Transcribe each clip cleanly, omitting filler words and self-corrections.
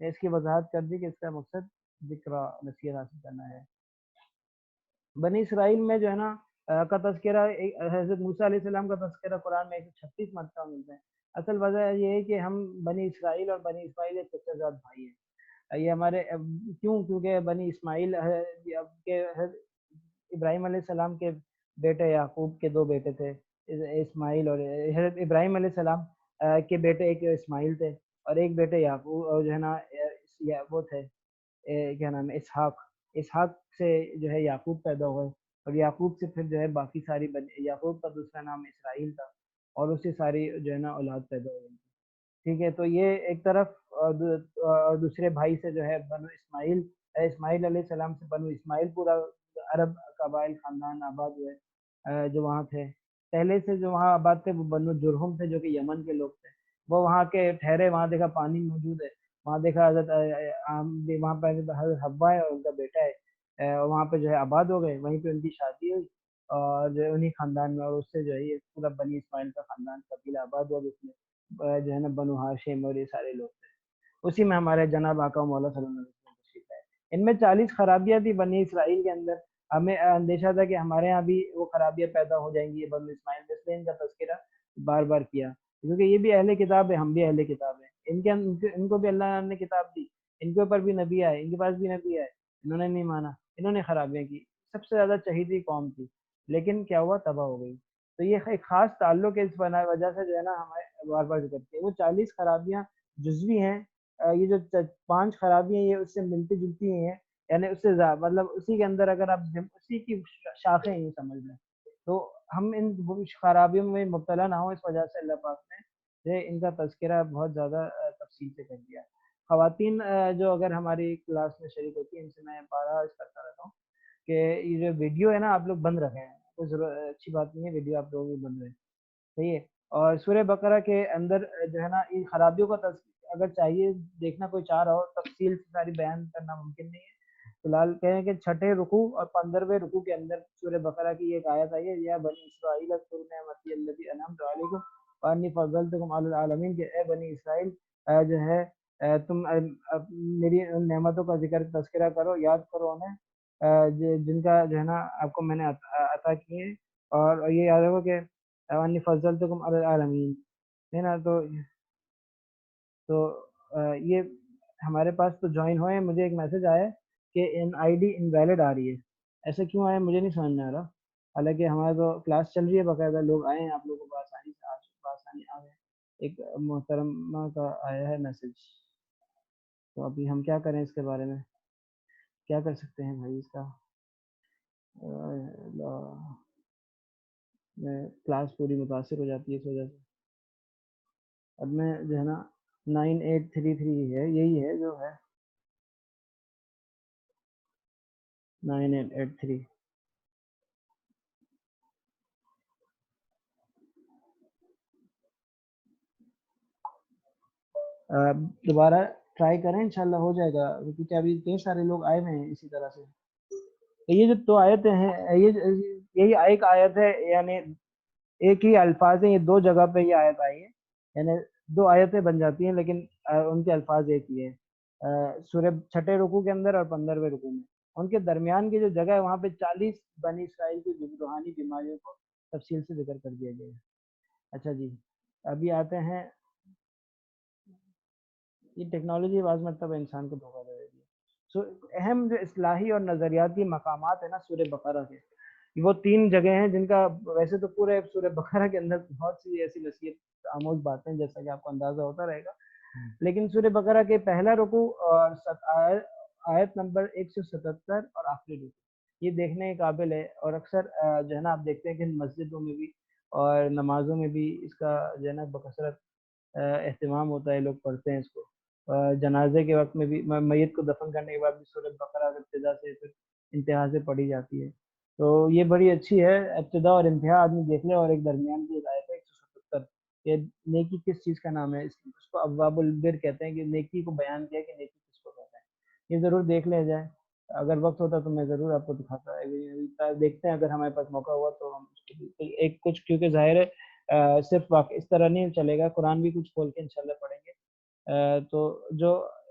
نے اس کی وضاحت کر دی کہ اس کا مقصد ذکر نصیحت حاصل کرنا ہے۔ بنی اسرائیل میں جو ہے نا کا تذکرہ حضرت موسیٰ علیہ السلام کا تذکرہ قرآن میں 136 مرتبہ ملتا ہے۔ اصل وجہ یہ ہے کہ ہم بنی اسرائیل اور بنی اسماعیل ایک چچا زاد بھائی ہیں۔ یہ ہمارے کیونکہ بنی اسماعیل کے ابراہیم علیہ السلام کے بیٹے یعقوب کے 2 بیٹے تھے، اسماعیل اور حضرت ابراہیم علیہ السلام کے بیٹے ایک اسماعیل تھے اور ایک بیٹے یعقوب اور جو ہے نا وہ تھے کیا نام ہے اسحاق۔ اسحاق سے جو ہے یعقوب پیدا ہوئے اور یعقوب سے پھر جو ہے باقی ساری یعقوب کا دوسرا نام اسرائیل تھا اور اس سے ساری جو ہے نا اولاد پیدا ہوئی تھی۔ ٹھیک ہے، تو یہ ایک طرف اور دوسرے بھائی سے جو ہے بنو اسماعیل، اسماعیل علیہ السلام سے بنو اسماعیل پورا عرب قبائل خاندان آباد ہوئے جو وہاں تھے۔ پہلے سے جو وہاں آباد تھے وہ بنو جرہم تھے جو کہ یمن کے لوگ تھے، وہ وہاں کے ٹھہرے، وہاں دیکھا پانی موجود ہے، وہاں دیکھا حضرت وہاں پہ حضرت حوا ہے اور ان کا بیٹا ہے، وہاں پہ جو ہے آباد ہو گئے، وہیں پہ ان کی شادی ہوئی اور جو انہی خاندان میں، اور اس سے جو ہے یہ پورا بنی اسماعیل کا خاندان قبیلہ آباد ہوا جس میں جو ہے نا بنو ہاشم اور یہ سارے لوگ تھے۔ اسی میں ہمارے جناب آقا مولا صلی اللہ علیہ وسلم تشریف ہے۔ ان میں 40 خرابیاں تھی بنی اسرائیل کے اندر، ہمیں اندیشہ تھا کہ ہمارے ہاں بھی وہ خرابیاں پیدا ہو جائیں گی بنو اسماعیل میں، اس لیے ان کا تذکرہ بار بار کیا، کیونکہ یہ بھی اہل کتاب ہے، ہم بھی اہل کتاب ہیں، ان کو بھی اللہ نے کتاب دی، ان کے اوپر بھی نبی آئے، ان کے پاس بھی نبی آئے، انہوں نے نہیں مانا، انہوں نے خرابیاں کی، سب سے زیادہ چہیتی قوم تھی، لیکن کیا ہوا، تباہ ہو گئی۔ تو یہ ایک خاص تعلق ہے، اس وجہ سے جو ہے نا ہمیں بار بار ذکر کیا، وہ 40 خرابیاں جزوی ہیں، یہ جو 5 خرابیاں یہ اس سے ملتی جلتی ہیں، یعنی اس سے مطلب اسی کے اندر اگر آپ اسی کی شاخیں ہیں سمجھ لیں، تو ہم ان خرابیوں میں مبتلا نہ ہوں، اس وجہ سے اللہ پاک نے ان کا تذکرہ بہت زیادہ تفصیل سے کر دیا۔ خواتین جو اگر ہماری کلاس میں شریک ہوتی ہیں، ان سے میں بارہا عرض کرتا رہتا ہوں کہ یہ جو ویڈیو ہے نا آپ لوگ بند رکھیں، کوئی اچھی بات نہیں ہے، ویڈیو آپ لوگ بھی بند رہیں، صحیح ہے۔ اور سورہ بقرہ کے اندر جو ہے نا ان خرابیوں کا اگر چاہیے دیکھنا، کوئی چاہ رہا ہو تفصیل سے ساری بیان کرنا ممکن نہیں ہے، فی الحال کہیں کہ 6 رکوع اور 15ویں رکوع کے اندر سورہ بقرہ کی ایک آیت آئی ہے، یا بنی اسرائیل اذکروا نعمتی التی انعمت علیکم وانی فضلتکم علی العالمین، کہ اے بنی اسرائیل جو ہے تم میری ان نعمتوں کا ذکر تذکرہ کرو، یاد کرو انہیں جن کا جو ہے نا آپ کو میں نے عطا کیے، اور یہ یاد رکھو کہ وانی فضلتکم علی العالمین ہے نا۔ تو یہ ہمارے پاس تو جوائن ہوئے، مجھے ایک میسج آیا کہ ان آئی ڈی انویلڈ آ رہی ہے، ایسا کیوں آیا مجھے نہیں سمجھ میں آ رہا، حالانکہ ہمارا تو کلاس چل رہی ہے باقاعدہ، لوگ آئے ہیں، آپ لوگوں کو آسانی سے آسانی آ گئے، ایک محترمہ کا آیا ہے میسج، تو ابھی ہم کیا کریں اس کے بارے میں، کیا کر سکتے ہیں بھائی اس کا، میں کلاس پوری متاثر ہو جاتی ہے اس وجہ سے۔ اب میں جو ہے نا 9833 ہے، یہی ہے جو ہے 9883۔ دوبارہ ٹرائی کریں، انشاءاللہ ہو جائے گا، کیونکہ ابھی کئی سارے لوگ آئے ہوئے ہیں اسی طرح سے۔ یہ جو 2 آیتیں ہیں، یہی ایک آیت ہے، یعنی ایک ہی الفاظ ہیں، یہ 2 جگہ پہ یہ آیت آئی ہے، یعنی 2 آیتیں بن جاتی ہیں لیکن ان کے الفاظ ایک ہی ہے، سورہ 6 رکوع کے اندر اور 15ویں رکوع میں، ان کے درمیان کی جو جگہ ہے وہاں پہ 40 بنی اسرائیل کی روحانی بیماریوں کو تفصیل سے ذکر کر دیا گیا ہے۔ اچھا جی، ابھی آتے ہیں، یہ ٹیکنالوجی بعض مرتبہ انسان کو دھوکہ دے دیتی ہے۔ اہم جو اصلاحی اور نظریاتی مقامات ہیں نا سورہ بقرہ کے، وہ 3 جگہ ہیں جن کا ویسے تو پورے سورہ بقرہ کے اندر بہت سی ایسی نصیحت آموز باتیں جیسا کہ آپ کو اندازہ ہوتا رہے گا، لیکن سورہ بقرہ کے پہلا رکوع اور آیت نمبر 177 اور آخری رکوع یہ دیکھنے کے قابل ہے، اور اکثر جو ہے نا آپ دیکھتے ہیں کہ مسجدوں میں بھی اور نمازوں میں بھی اس کا جو ہے نا بکثرت اہتمام ہوتا ہے، لوگ پڑھتے ہیں اس کو، جنازے کے وقت میں بھی، میت کو دفن کرنے کے بعد بھی سورۃ بقرہ ابتدا سے پھر انتہا سے پڑھی جاتی ہے، تو یہ بڑی اچھی ہے، ابتدا اور انتہا آدمی دیکھ لے، اور ایک درمیان کی آیت ہے 177، کہ نیکی کس چیز کا نام ہے، اس کو ابواب البر کہتے ہیں، کہ نیکی کو بیان کیا کہ نیکی کس کو کہتے ہیں، یہ ضرور دیکھ لیا جائے، اگر وقت ہوتا تو میں ضرور آپ کو دکھاتا ہے، دیکھتے ہیں اگر ہمارے پاس موقع ہوا تو ہم اس کو ایک کچھ، کیونکہ ظاہر ہے صرف اس طرح نہیں چلے گا، قرآن بھی کچھ کھول کے انشاءاللہ پڑھیں گے، تو جو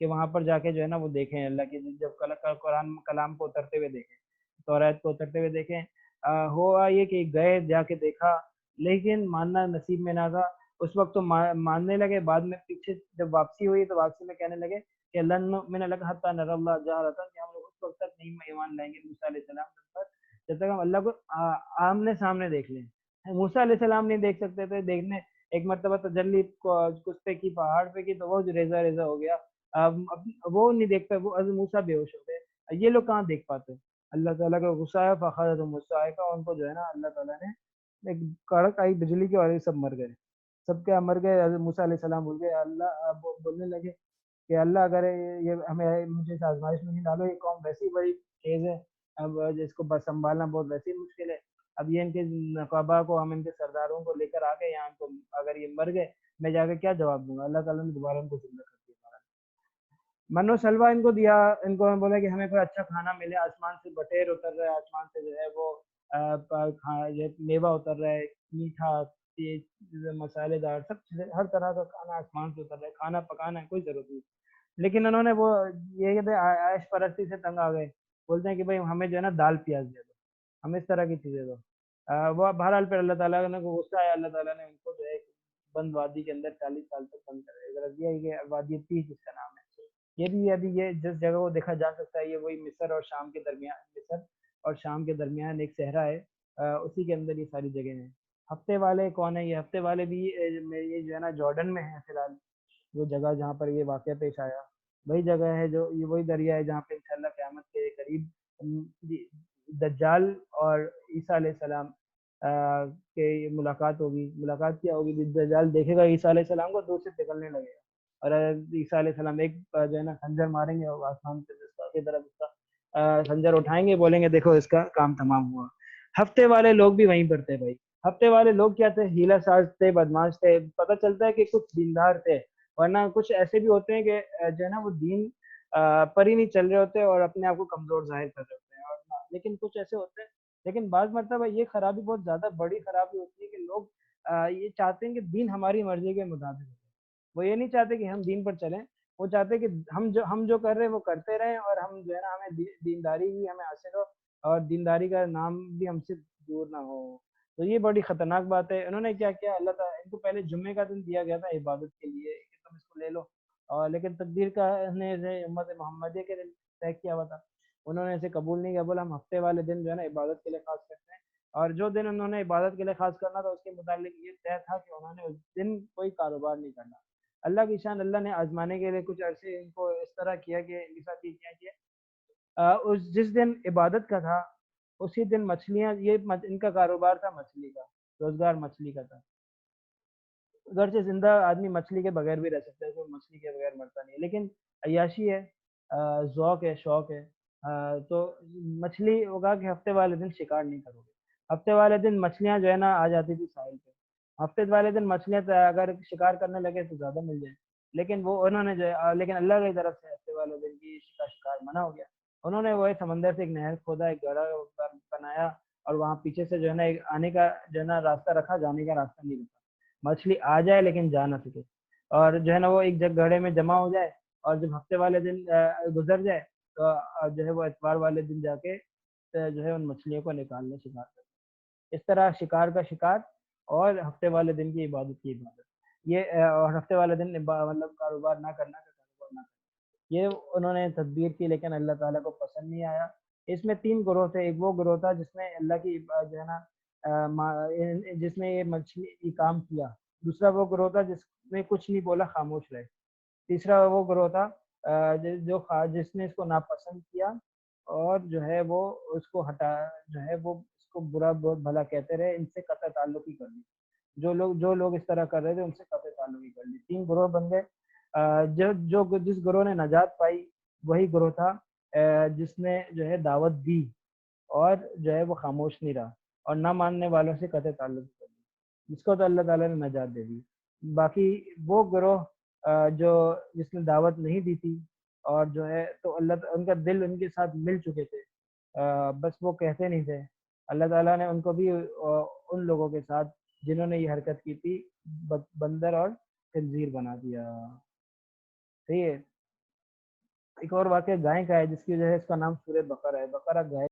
کہ وہاں پر جا کے جو ہے نا وہ دیکھیں اللہ کی، جب قرآن کلام کو اترتے ہوئے دیکھیں، توریت کو اترتے ہوئے دیکھیں۔ ہوا یہ کہ گئے جا کے دیکھا، لیکن ماننا نصیب میں نہ تھا۔ اس وقت تو ماننے لگے، بعد میں پیچھے جب واپسی ہوئی تو واپسی میں کہنے لگے کہ لن نؤمن لک حتی نری اللہ جہرۃ، کہ ہم لوگ اس وقت تک نہیں ایمان لائیں گے موسیٰ علیہ السلام پر جب تک ہم اللہ کو آمنے سامنے دیکھ لیں۔ موسیٰ علیہ السلام نہیں دیکھ سکتے تھے، دیکھنے ایک مرتبہ تجلی کس پہ کی، پہاڑ پہ کی، تو وہ ریزہ ریزہ ہو گیا، وہ نہیں دیکھ پائے، وہ حضرت موسیٰ بے ہوش ہو گئے، یہ لوگ کہاں دیکھ پاتے؟ اللہ تعالیٰ کا غصہ ہے، فاخذتهم الصاعقہ، ان کو جو ہے نا اللہ تعالیٰ نے ایک کڑک آئی بجلی کی، اور یہ سب مر گئے، سب کے مر گئے۔ حضرت موسیٰ علیہ السلام بول گئے اللہ، اب بولنے لگے کہ اللہ اگر یہ ہمیں مجھے اس آزمائش میں نہیں ڈالو، یہ قوم ویسی بڑی تیز ہے، اب اس کو بس سنبھالنا بہت ویسی مشکل ہے، اب یہ ان کے نقابہ کو، ہم ان کے سرداروں کو لے کر آ گئے یہاں، کو اگر یہ مر گئے میں جا کے کیا جواب دوں گا؟ اللہ تعالیٰ نے دوبارہ ان کو زندہ کر دیا، من و سلوا ان کو دیا، ان کو بولا کہ ہمیں کوئی اچھا کھانا ملے، آسمان سے بٹیر اتر رہا ہے، آسمان سے جو ہے وہ یہ میوہ اتر رہا ہے، میٹھا، تیز، مسالے دار، سب چیزیں، ہر طرح کا کھانا آسمان سے اتر رہا ہے، کھانا پکانا ہے کوئی ضرورت نہیں، لیکن انہوں نے وہ یہ کہتے ہیں عیش پرستی سے تنگ آ گئے، بولتے ہیں کہ بھائی ہمیں جو ہے نا دال پیاز دے دو، ہمیں اس طرح کی چیزیں دو۔ وہ بہرحال پھر اللہ تعالیٰ نے کو غصہ آیا، اللہ تعالیٰ نے ان کو جو ہے ایک بند وادی کے اندر 40 سال تک بند کر دیا، یہ وادی تیہ جس کا نام ہے، یہ بھی ابھی یہ جس جگہ کو دیکھا جا سکتا ہے، یہ وہی مصر اور شام کے درمیان، مصر اور شام کے درمیان ایک صحرا ہے، اسی کے اندر یہ ساری جگہیں ہیں۔ ہفتے والے کون ہے؟ یہ ہفتے والے بھی یہ جو ہے نا جارڈن میں ہے فی الحال، وہ جگہ جہاں پر یہ واقعہ پیش آیا، وہی جگہ ہے، جو یہ وہی دریا ہے جہاں پہ انشاءاللہ قیامت کے قریب دجال اور عیسیٰ علیہ السلام کے ملاقات ہوگی۔ ملاقات کیا ہوگی؟ دجال دیکھے گا عیسیٰ علیہ السلام کو، دور سے نکلنے لگے گا، اور عیسیٰ علیہ السلام ایک جو ہے نا خنجر ماریں گے، اور آسمان کی طرف اس کا خنجر اٹھائیں گے، بولیں گے دیکھو اس کا کام تمام ہوا۔ ہفتے والے لوگ بھی وہیں پر تھے بھائی، ہفتے والے لوگ کیا تھے؟ ہیلا ساز تھے، بدماش تھے، پتہ چلتا ہے کہ کچھ دیندار تھے، ورنہ کچھ ایسے بھی ہوتے ہیں کہ جو ہے نا وہ دین پر ہی نہیں چل رہے ہوتے اور اپنے آپ کو کمزور ظاہر کر رہے ہوتے ہیں، اور لیکن کچھ ایسے ہوتے ہیں، لیکن بعض مرتبہ یہ خرابی بہت زیادہ بڑی خرابی ہوتی ہے کہ لوگ یہ چاہتے ہیں کہ دین ہماری مرضی کے مطابق ہو، وہ یہ نہیں چاہتے کہ ہم دین پر چلیں، وہ چاہتے ہیں کہ ہم جو کر رہے ہیں وہ کرتے رہیں، اور ہم جو ہے نا ہمیں دینداری بھی ہمیں حاصل ہو، اور دینداری کا نام بھی ہم سے دور نہ ہو۔ تو یہ بڑی خطرناک بات ہے۔ انہوں نے کیا کیا، اللہ تعالیٰ ان کو پہلے جمعے کا دن دیا گیا تھا عبادت کے لیے کہ تم اس کو لے لو، اور لیکن تقدیر کا نے امت محمدیہ کے دن طے کیا ہوا تھا، انہوں نے اسے قبول نہیں کیا، بولا ہم ہفتے والے دن جو ہے نا عبادت کے لیے خاص کرتے ہیں، اور جو دن انہوں نے عبادت کے لیے خاص کرنا تھا اس کے متعلق یہ طے تھا کہ انہوں نے اس دن کوئی کاروبار نہیں کرنا۔ اللہ کی شان، اللہ نے آزمانے کے لیے کچھ عرصے ان کو اس طرح کیا کہ ان کے ساتھ یہ کیا کہ جس دن عبادت کا تھا اسی دن مچھلیاں، یہ ان کا کاروبار تھا مچھلی کا، روزگار مچھلی کا تھا، اگرچہ زندہ آدمی مچھلی کے بغیر بھی رہ سکتا ہے، کوئی مچھلی کے بغیر مرتا نہیں، لیکن عیاشی ہے، ذوق ہے، شوق ہے، تو مچھلی ہوگا کہ ہفتے والے دن شکار نہیں کرو گے، ہفتے والے دن مچھلیاں جو ہے نا آ جاتی تھی ساحل پہ، ہفتے والے دن مچھلیاں اگر شکار کرنے لگے تو زیادہ مل جائیں، لیکن وہ انہوں نے جو ہے لیکن اللہ کی طرف سے ہفتے والے دن کی شکار منع ہو گیا، انہوں نے وہ سمندر سے ایک نہر کھودا، ایک گڑھا بنایا، اور وہاں پیچھے سے جو ہے نا ایک آنے کا جو ہے نا راستہ رکھا، جانے کا راستہ نہیں رکھا، مچھلی آ جائے لیکن جا نہ سکے، اور جو ہے نا وہ ایک جگہ گھڑے میں جمع ہو جائے، اور جب ہفتے والے دن گزر جائے تو جو ہے وہ اتوار والے دن جا کے جو ہے ان مچھلیوں کو نکال لیں، شکار کر، اس طرح شکار کا شکار اور ہفتے والے دن کی عبادت کی عبادت، یہ اور ہفتے والے دن مطلب کاروبار نہ کرنا کا کاروبار نہ کرنا، یہ انہوں نے تدبیر کی، لیکن اللہ تعالیٰ کو پسند نہیں آیا۔ اس میں 3 گروہ تھے، ایک وہ گروہ تھا جس نے اللہ کی جو ہے نا جس نے یہ مچھلی یہ کام کیا، دوسرا وہ گروہ تھا جس نے کچھ نہیں بولا، خاموش رہے، تیسرا وہ گروہ تھا جس نے اس کو ناپسند کیا، اور جو ہے وہ اس کو ہٹا، جو ہے وہ اس کو برا بھلا کہتے رہے، ان سے قطع تعلق ہی کر لی، جو لوگ اس طرح کر رہے تھے ان سے قطع تعلق ہی کر لی، 3 گروہ بن گئے۔ جس گروہ نے نجات پائی وہی گروہ تھا جس نے جو ہے دعوت دی، اور جو ہے وہ خاموش نہیں رہا، اور نہ ماننے والوں سے قطع تعلق کر لی، جس کو تو اللہ تعالیٰ نے نجات دے دی۔ باقی وہ گروہ جو جس نے دعوت نہیں دی تھی، اور جو ہے تو اللہ ان کا دل ان کے ساتھ مل چکے تھے، بس وہ کہتے نہیں تھے، اللہ تعالیٰ نے ان کو بھی ان لوگوں کے ساتھ جنہوں نے یہ حرکت کی تھی بندر اور خنزیر بنا دیا۔ صحیح ہے۔ ایک اور واقعہ گائے کا ہے جس کی وجہ سے اس کا نام سورہ بقرہ ہے. بقرہ گائے.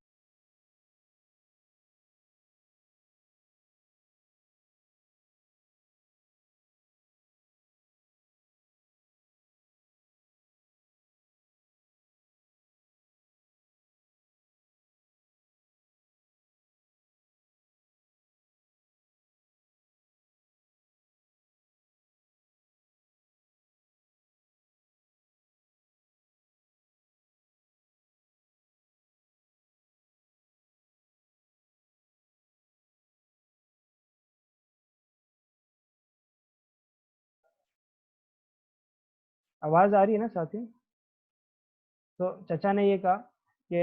آواز آ رہی ہے نا ساتھی؟ تو چچا نے یہ کہا کہ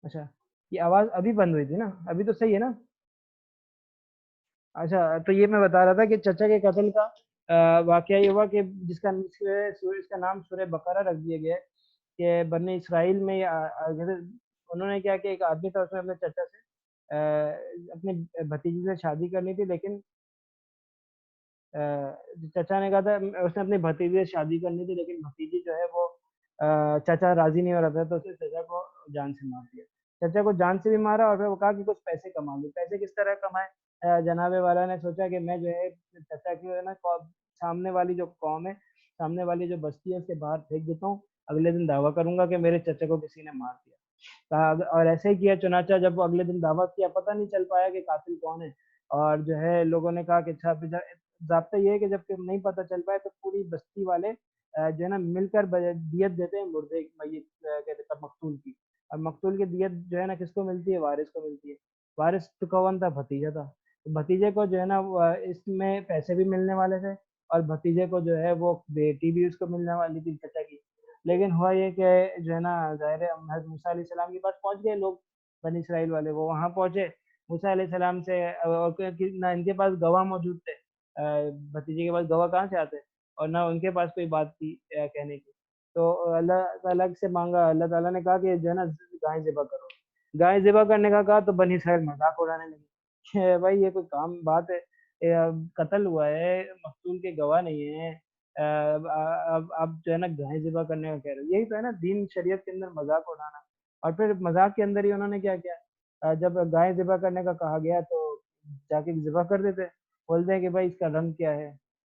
اچھا یہ آواز ابھی بند ہوئی تھی نا، ابھی تو صحیح ہے نا؟ اچھا تو یہ میں بتا رہا تھا کہ چچا کے قتل کا واقعہ یہ ہوا کہ جس کا اس کا نام سورہ بقرہ رکھ دیا گیا ہے کہ بنی اسرائیل میں انہوں نے کیا کہ ایک آدمی تھا، اس نے اپنے چچا سے اپنے بھتیجی سے شادی کرنی تھی، لیکن چچا نے کہا تھا اس نے اپنی بھتیجی سے شادی کرنی تھی، لیکن بھتیجی جو ہے وہ چچا راضی نہیں ہو رہا تھا، تو اس نے چچا کو جان سے مار دیا. چچا کو جان سے بھی مارا اور پھر وہ کہا کہ کچھ پیسے کما لوں. پیسے کس طرح کمائے؟ جناب والا نے سوچا کہ میں جو ہے چچا کی ہے نا سامنے والی جو قوم ہے، سامنے والی جو بستی ہے اس کے باہر پھینک دیتا ہوں، اگلے دن دعویٰ کروں گا کہ میرے چچا کو کسی نے مار دیا. اور ایسے ہی کیا، چنانچہ جب وہ اگلے دن دعویٰ کیا پتہ نہیں چل پایا کہ قاتل کون ہے. اور جو ہے لوگوں نے کہا کہ اچھا ضابطہ یہ ہے کہ جب کہ نہیں پتہ چل پائے تو پوری بستی والے جو ہے نا مل کر دیت دیتے ہیں مردے میت کہتے ہیں مقتول کی. اور مقتول کی دیت جو ہے نا کس کو ملتی ہے؟ وارث کو ملتی ہے. وارث تو کون تھا؟ بھتیجا تھا. بھتیجے کو جو ہے نا اس میں پیسے بھی ملنے والے تھے، اور بھتیجے کو جو ہے وہ بیٹی بھی اس کو ملنے والی تھی چچا کی. لیکن ہوا یہ کہ جو ہے نا ظاہر حضرت موسیٰ علیہ السلام کے پاس پہنچ گئے لوگ، بنی اسرائیل والے وہ وہاں پہنچے موسیٰ علیہ السلام سے، اور نہ ان کے پاس گواہ موجود تھے، بھتیجے کے پاس گواہ کہاں سے آتے، اور نہ ان کے پاس کوئی بات تھی کہنے کی. تو اللہ تعالیٰ سے مانگا، اللہ تعالیٰ نے کہا کہ جو ہے نا گائے ذبح کرو. گائے ذبح کرنے کا کہا تو بنی اسرائیل مذاق اڑانے لگی کہ بھائی یہ کوئی کام بات ہے، قتل ہوا ہے، مقتول کے گواہ نہیں ہیں، اب جو ہے نا گائے ذبح کرنے کا کہہ رہے ہو. یہی تو ہے نا دین شریعت کے اندر مذاق اڑانا. اور پھر مذاق کے اندر ہی انہوں نے کیا کیا، جب گائے ذبح کرنے کا کہا گیا تو جا کے ذبح کر دیتے. بولتے ہیں کہ بھائی اس کا رنگ کیا ہے،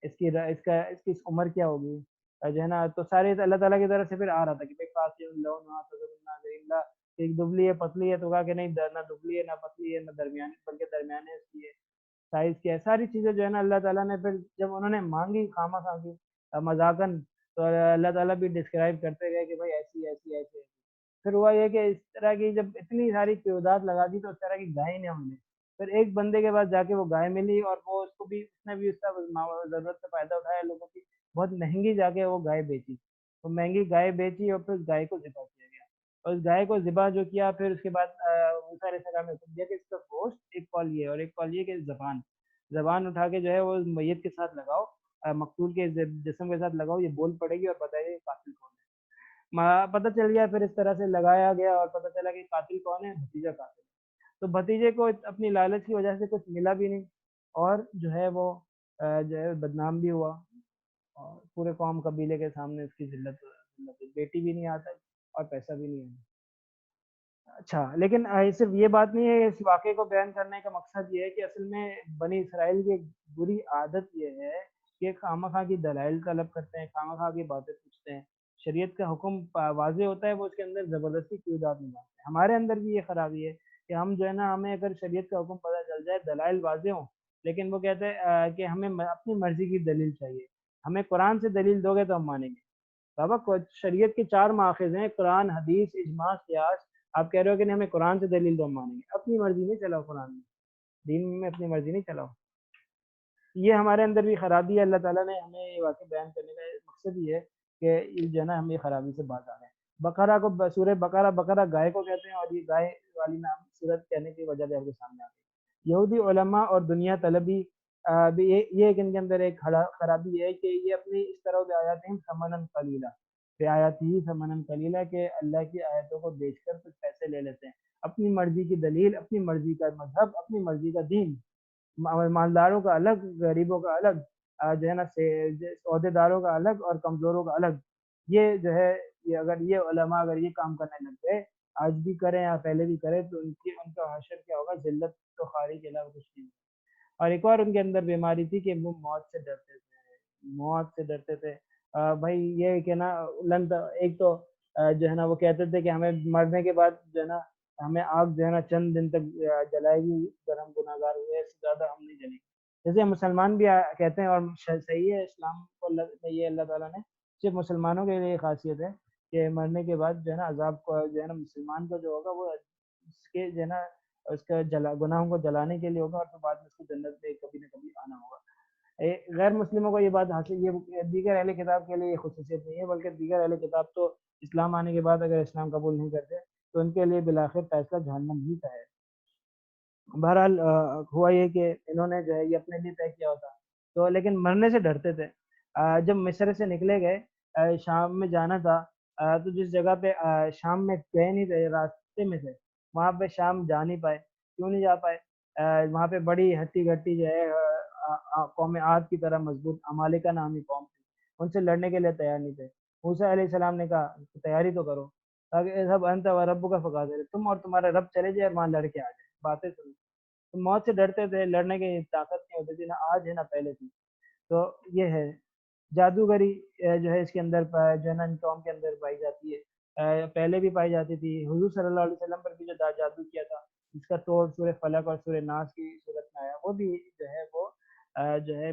اس کی عمر کیا ہوگی، جو ہے نا. تو سارے اللہ تعالیٰ کی طرف سے پھر آ رہا تھا کہ بھائی قاسم لون ایک دبلی ہے پتلی ہے، تو کہا کہ نہیں نہ دبلی ہے نہ پتلی ہے نہ درمیانی بلکہ درمیانے اس کی ہے، سائز کیا ہے. ساری چیزیں جو ہے نا اللہ تعالیٰ نے پھر جب انہوں نے مانگی خامہ خواہ مذاقن، تو اللہ تعالیٰ بھی ڈسکرائب کرتے گئے کہ بھائی ایسی ایسی ایسی. پھر ہوا یہ کہ اس طرح کی جب اتنی ساری قیودات لگا دی تو اس طرح کی گائے نہیں ہم نے. پھر ایک بندے کے پاس جا کے وہ گائے ملی، اور وہ اس کو بھی اس نے بھی اس کا ضرورت سے فائدہ اٹھایا لوگوں کی، بہت مہنگی جا کے وہ گائے بیچی. وہ مہنگی گائے بیچی اور پھر اس گائے کو ذبح کیا گیا. اور اس گائے کو ذبح جو کیا، پھر اس کے بعد موسیٰ علیہ السلام نے حکم دیا کہ اس کا گوشت ایک کال یہ اور ایک کال یہ کہ زبان اٹھا کے جو ہے وہ میت کے ساتھ لگاؤ، مقتول کے جسم کے ساتھ لگاؤ، یہ بول پڑے گی اور بتائیے قاتل کون ہے. پتہ چل گیا، پھر اس طرح سے لگایا گیا اور پتہ چلا کہ قاتل کون ہے، بھتیجا قاتل. تو بھتیجے کو اپنی لالچ کی وجہ سے کچھ ملا بھی نہیں، اور جو ہے وہ جو ہے بدنام بھی ہوا، اور پورے قوم قبیلے کے سامنے اس کی ذلت بیٹی بھی نہیں آتا اور پیسہ بھی نہیں ہے. اچھا لیکن صرف یہ بات نہیں ہے، اس واقعے کو بیان کرنے کا مقصد یہ ہے کہ اصل میں بنی اسرائیل کی ایک بری عادت یہ ہے کہ خواہ مخواہ کی دلائل طلب کرتے ہیں، خواہ مخواہ کی باتیں پوچھتے ہیں. شریعت کا حکم واضح ہوتا ہے، وہ اس کے اندر زبردستی قیودات نکالتے ہیں. ہمارے اندر بھی یہ خرابی ہے کہ ہم جو ہے نا ہمیں اگر شریعت کا حکم پتہ چل جائے، دلائل واضح ہوں، لیکن وہ کہتے ہیں کہ ہمیں اپنی مرضی کی دلیل چاہیے. ہمیں قرآن سے دلیل دو گے تو ہم مانیں گے. بابا شریعت کے 4 ماخذ ہیں، قرآن، حدیث، اجماع، قیاس. آپ کہہ رہے ہو کہ نہیں ہمیں قرآن سے دلیل دو ہم مانیں گے. اپنی مرضی نہیں چلاؤ، قرآن میں دین میں اپنی مرضی نہیں چلاؤ. یہ ہمارے اندر بھی خرابی ہے. اللہ تعالیٰ نے ہمیں یہ واقعہ بیان کرنے کا مقصد یہ ہے کہ جو ہے نا ہم یہ خرابی سے باز آ رہے ہیں. بقرہ کو سورہ بقرہ، بقرہ گائے کو کہتے ہیں، اور یہ گائے والی نام صورت کہنے کی وجہ بھی آپ کے سامنے آ گئی. یہودی علماء اور دنیا طلبی بھی یہ ایک ان کے اندر ایک خرابی ہے کہ یہ اپنی اس طرح سے آ جاتے ہیں ثمناً قلیلا، آیاتہ ثمنا قلیلا کہ اللہ کی آیتوں کو بیچ کر کچھ پیسے لے لیتے ہیں، اپنی مرضی کی دلیل، اپنی مرضی کا مذہب، اپنی مرضی کا دین، مالداروں کا الگ، غریبوں کا الگ، جو ہے نا عہدے داروں کا الگ اور کمزوروں کا الگ۔ یہ جو ہے یہ اگر یہ علماء اگر یہ کام کرنے لگ گئے، آج بھی کریں یا پہلے بھی کریں، تو ان کا حشر کیا ہوگا؟ ذلت تو خاری کے علاوہ کچھ نہیں۔ اور ایک اور ان کے اندر بیماری تھی کہ وہ موت سے ڈرتے تھے، موت سے ڈرتے تھے۔ بھائی یہ کہ نا ایک تو جو ہے نا وہ کہتے تھے کہ ہمیں مرنے کے بعد جو ہے نا ہمیں آگ جو ہے نا چند دن تک جلائے گی، اگر ہم گناہ گار ہوئے، اس سے زیادہ ہم نہیں جلیں گے۔ جیسے مسلمان بھی کہتے ہیں، اور صحیح ہے، اسلام کو یہ اللہ تعالیٰ نے صرف مسلمانوں کے لیے یہ خاصیت ہے کہ مرنے کے بعد جو ہے نا عذاب کو جو ہے نا مسلمان کو جو ہوگا وہ اس کے جو ہے نا اس کا گناہوں کو جلانے کے لیے ہوگا، اور پھر بعد میں اس کو جنت میں کبھی نہ کبھی آنا ہوگا۔ غیر مسلموں کو یہ بات حاصل، یہ دیگر اہل کتاب کے لیے یہ خصوصیت نہیں ہے، بلکہ دیگر اہل کتاب تو اسلام آنے کے بعد اگر اسلام قبول نہیں کرتے تو ان کے لیے بالآخر فیصلہ جہنم ہی کا ہے۔ بہرحال ہوا یہ کہ انہوں نے جو ہے یہ اپنے لیے طے کیا ہوتا، تو لیکن مرنے سے ڈرتے تھے۔ جب مصر سے نکلے گئے، شام میں جانا تھا، تو جس جگہ پہ شام میں گئے نہیں تھے، راستے میں تھے، وہاں پہ شام جا نہیں پائے۔ کیوں نہیں جا پائے؟ وہاں پہ بڑی ہٹی گھٹی جو ہے قوم عاد کی طرح مضبوط عمالقہ نامی قوم تھی، ان سے لڑنے کے لیے تیار نہیں تھے۔ موسیٰ علیہ السلام نے کہا تیاری تو کرو، تاکہ سب انت و رب کا فقاتل، تم اور تمہارا رب چلے جائے اور وہاں لڑ کے آ جائے، باتیں سنو۔ تو موت سے ڈرتے تھے، لڑنے کی طاقت نہیں ہوتی تھی، نہ آج ہے نہ پہلے تھی۔ تو یہ ہے جادوگری جو ہے اس کے اندر جو ہے نا ان قوم کے اندر پائی جاتی ہے، پہلے بھی پائی جاتی تھی۔ حضور صلی اللہ علیہ وسلم پر بھی جو جادو کیا تھا، جس کا توڑ سورہ فلق اور سورہ ناس کی صورت میں آیا، وہ بھی جو ہے وہ جو ہے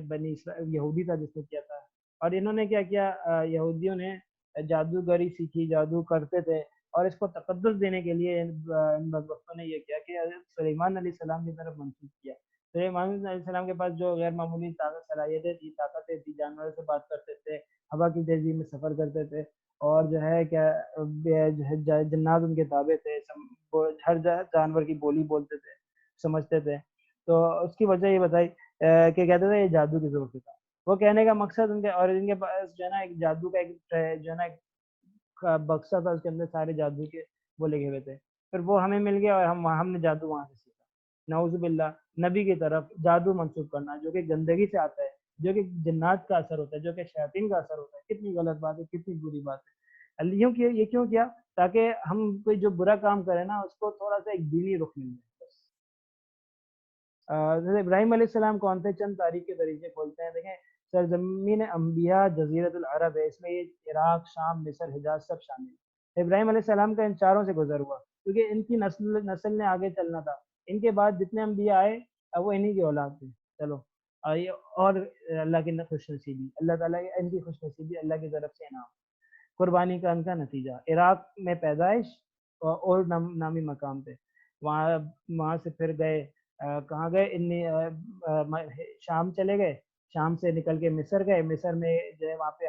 یہودی تھا جس نے کیا تھا۔ اور انہوں نے کیا کیا؟ یہودیوں نے جادوگری سیکھی، جادو کرتے تھے، اور اس کو تقدس دینے کے لیے ان بدبختوں نے یہ کیا کہ حضرت سلیمان علیہ السلام کی طرف منسوخ کیا۔ سلیمان علیہ السلام کے پاس جو غیر معمولی صلاحیتیں تھی، طاقتیں تھی، جانوروں سے بات کرتے تھے، ہوا کی تیزی میں سفر کرتے تھے، اور جو ہے کیا جنات ان کے تابع تھے، ہر جانور کی بولی بولتے تھے، سمجھتے تھے۔ تو اس کی وجہ یہ بتائی کہ کہتے تھے یہ جادو کے زور سے تھا۔ وہ کہنے کا مقصد ان کے، اور ان کے پاس جو ہے نا ایک جادو کا ایک جو ہے نا ایک بکسا تھا، اس کے اندر سارے جادو کے وہ لگے ہوئے تھے۔ پھر وہ ہمیں مل گیا اور ہم نے جادو وہاں سے سیکھا۔ نعوذ باللہ، نبی کی طرف جادو منسوخ کرنا جو کہ گندگی سے آتا ہے، جو کہ جنات کا اثر ہوتا ہے، جو کہ شیاطین کا اثر ہوتا ہے، کتنی غلط بات ہے، کتنی بری بات ہے۔ یہ کیوں کیا؟ تاکہ ہم کوئی جو برا کام کریں نا اس کو تھوڑا سا ایک دینی رخ مل جائے۔ جیسے ابراہیم علیہ السلام کون تھے؟ چند تاریخ کے طریقے کھولتے ہیں، دیکھیں سرزمین انبیاء جزیرۃ العرب ہے، اس میں یہ عراق، شام، مصر، حجاز سب شامل ہیں۔ ابراہیم علیہ السلام کا ان چاروں سے گزر ہوا، کیونکہ ان کی نسل نے آگے چلنا تھا۔ ان کے بعد جتنے انبیاء آئے وہ انہی کی اولاد تھے۔ چلو اور اللہ کی خوش نصیبی، اللہ تعالیٰ ان کی خوش نصیبی، اللہ کی طرف سے انعام، قربانی کا ان کا نتیجہ، عراق میں پیدائش اور نامی مقام پہ، وہاں سے پھر گئے کہاں گئے؟ شام چلے گئے، شام سے نکل کے مصر گئے، مصر میں جو ہے وہاں پہ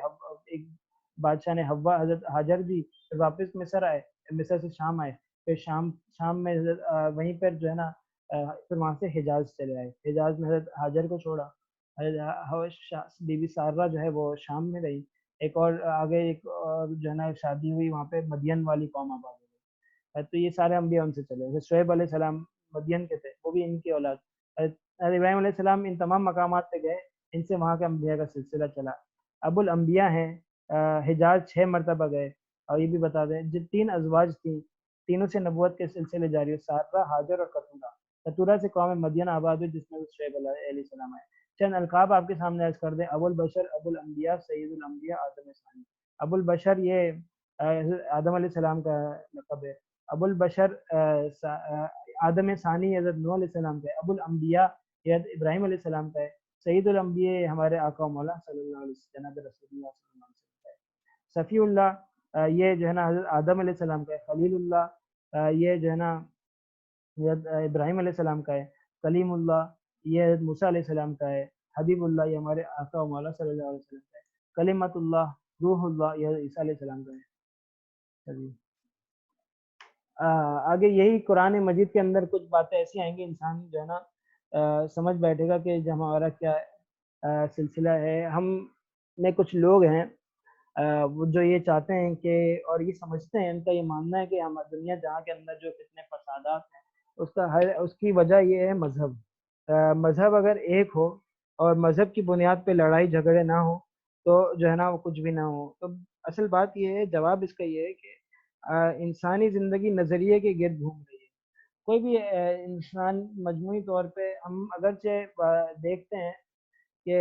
ایک بادشاہ نے حوا حضرت حاجر دی، پھر واپس مصر آئے، مصر سے شام آئے، پھر شام میں وہیں پر جو ہے نا پھر وہاں سے حجاز چلے آئے، حجاز میں حضرت حاجر کو چھوڑا، بی بی سارہ جو ہے وہ شام میں رہی، ایک اور آگے ایک اور جو ہے نا شادی ہوئی وہاں پہ مدین والی قوم آباد ہو گئی۔ تو یہ سارے انبیاء ان سے چلے، شعیب علیہ السلام مدین کے تھے، وہ بھی ان کی اولاد۔ ابراہیم علیہ السلام ان تمام مقامات پہ گئے، ان سے وہاں کے انبیاء کا سلسلہ چلا۔ ابو الانبیاء ہیں، حجاز 6 مرتبہ گئے، اور یہ بھی بتا دیں جو 3 ازواج تھیں، تینوں سے نبوت کے سلسلے جاری ہوئے، سارہ، حاجر اور قطورہ۔ قطورہ سے قوم مدین آباد ہوئی جس میں شعیب علیہ السلام آئے۔ چند القاب آپ کے سامنے عرض کر دیں: ابو البشر، ابو الانبیاء، سید الانبیاء، آدم ثانی۔ ابو البشر یہ آدم علیہ السلام کا لقب ہے، ابو البشر آدم ثانی حضرت نوح علیہ السلام کا ہے، ابو الانبیاء یہ حضرت ابراہیم علیہ السلام کا ہے، سید الانبیاء ہمارے آقا و مولا صلی اللہ علیہ وسلم، جناب رسول اللہ صلی اللہ علیہ وسلم کا ہے۔ صفی اللہ یہ جو ہے نا حضرت آدم علیہ السلام کا ہے، خلیل اللہ یہ جو ہے نا حضرت ابراہیم علیہ السلام کا ہے، کلیم اللہ یہ حضرت موسیٰ علیہ السلام کا ہے، حبیب اللہ یہ ہمارے آقا و مولا صلی اللہ علیہ وسلم کا ہے، کلمت اللہ، روح اللہ یہ حضرت عیسیٰ علیہ السلام کا ہے۔ آگے یہی قرآن مجید کے اندر کچھ باتیں ایسی آئیں گی، انسان جو ہے نا سمجھ بیٹھے گا کہ ہمارا کیا سلسلہ ہے۔ ہم میں کچھ لوگ ہیں وہ جو یہ چاہتے ہیں کہ اور یہ سمجھتے ہیں، ان کا یہ ماننا ہے کہ ہم دنیا جہاں کے اندر جو کتنے فسادات ہیں اس کی وجہ یہ ہے مذہب۔ مذہب اگر ایک ہو اور مذہب کی بنیاد پہ لڑائی جھگڑے نہ ہو تو جو ہے نا وہ کچھ بھی نہ ہو۔ تو اصل بات یہ ہے، جواب اس کا یہ ہے کہ انسانی زندگی نظریے کے گرد گھوم رہی ہے۔ کوئی بھی انسان مجموعی طور پہ ہم اگرچہ دیکھتے ہیں کہ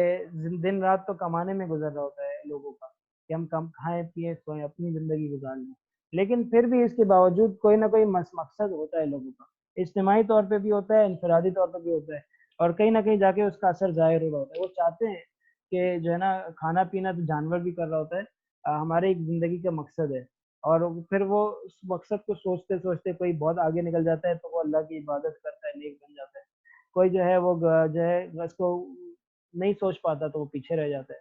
دن رات تو کمانے میں گزر رہا ہوتا ہے لوگوں کا، کہ ہم کم کھائیں پئیں سوئیں اپنی زندگی گزار لیں، لیکن پھر بھی اس کے باوجود کوئی نہ کوئی مقصد ہوتا ہے لوگوں کا، اجتماعی طور پہ بھی ہوتا ہے، انفرادی طور پہ بھی ہوتا ہے، اور کہیں نہ کہیں جا کے اس کا اثر ظاہر ہو رہا ہوتا ہے۔ وہ چاہتے ہیں کہ جو ہے نا کھانا پینا تو جانور بھی کر رہا ہوتا ہے، ہمارے ایک زندگی کا مقصد ہے، اور پھر وہ اس مقصد کو سوچتے سوچتے کوئی بہت آگے نکل جاتا ہے تو وہ اللہ کی عبادت کرتا ہے، نیک بن جاتا ہے۔ کوئی جو ہے وہ جو ہے اس کو نہیں سوچ پاتا تو وہ پیچھے رہ جاتا ہے۔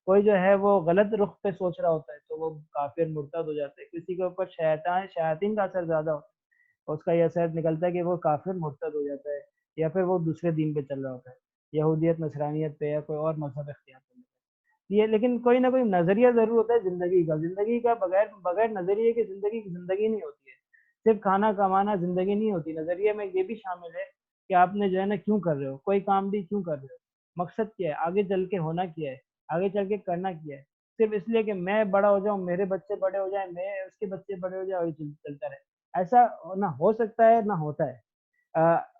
کوئی جو ہے وہ غلط رخ پہ سوچ رہا ہوتا ہے تو وہ کافر مرتد ہو جاتا ہے۔ کسی کے اوپر شیاطین کا اثر زیادہ ہوتا ہے، اس کا یہ اثر نکلتا ہے کہ وہ کافر مرتد ہو جاتا ہے، یا پھر وہ دوسرے دین پہ چل رہا ہوتا ہے، یہودیت نصرانیت پہ یا کوئی اور مذہب اختیار کر لیتا ہے۔ یہ لیکن کوئی نہ کوئی نظریہ ضرور ہوتا ہے زندگی کا، زندگی کا بغیر نظریے کی زندگی نہیں ہوتی ہے۔ صرف کھانا کمانا زندگی نہیں ہوتی، نظریے میں یہ بھی شامل ہے کہ آپ نے جو ہے نا کیوں کر رہے ہو، کوئی کام بھی کیوں کر رہے ہو، مقصد کیا ہے، آگے چل کے ہونا کیا ہے، آگے چل کے کرنا کیا ہے۔ صرف اس لیے کہ میں بڑا ہو جاؤں، میرے بچے بڑے ہو جائیں، میں اس کے بچے بڑے ہو جائیں، اور یہ چلتا رہے، ایسا نہ ہو سکتا ہے نہ ہوتا ہے۔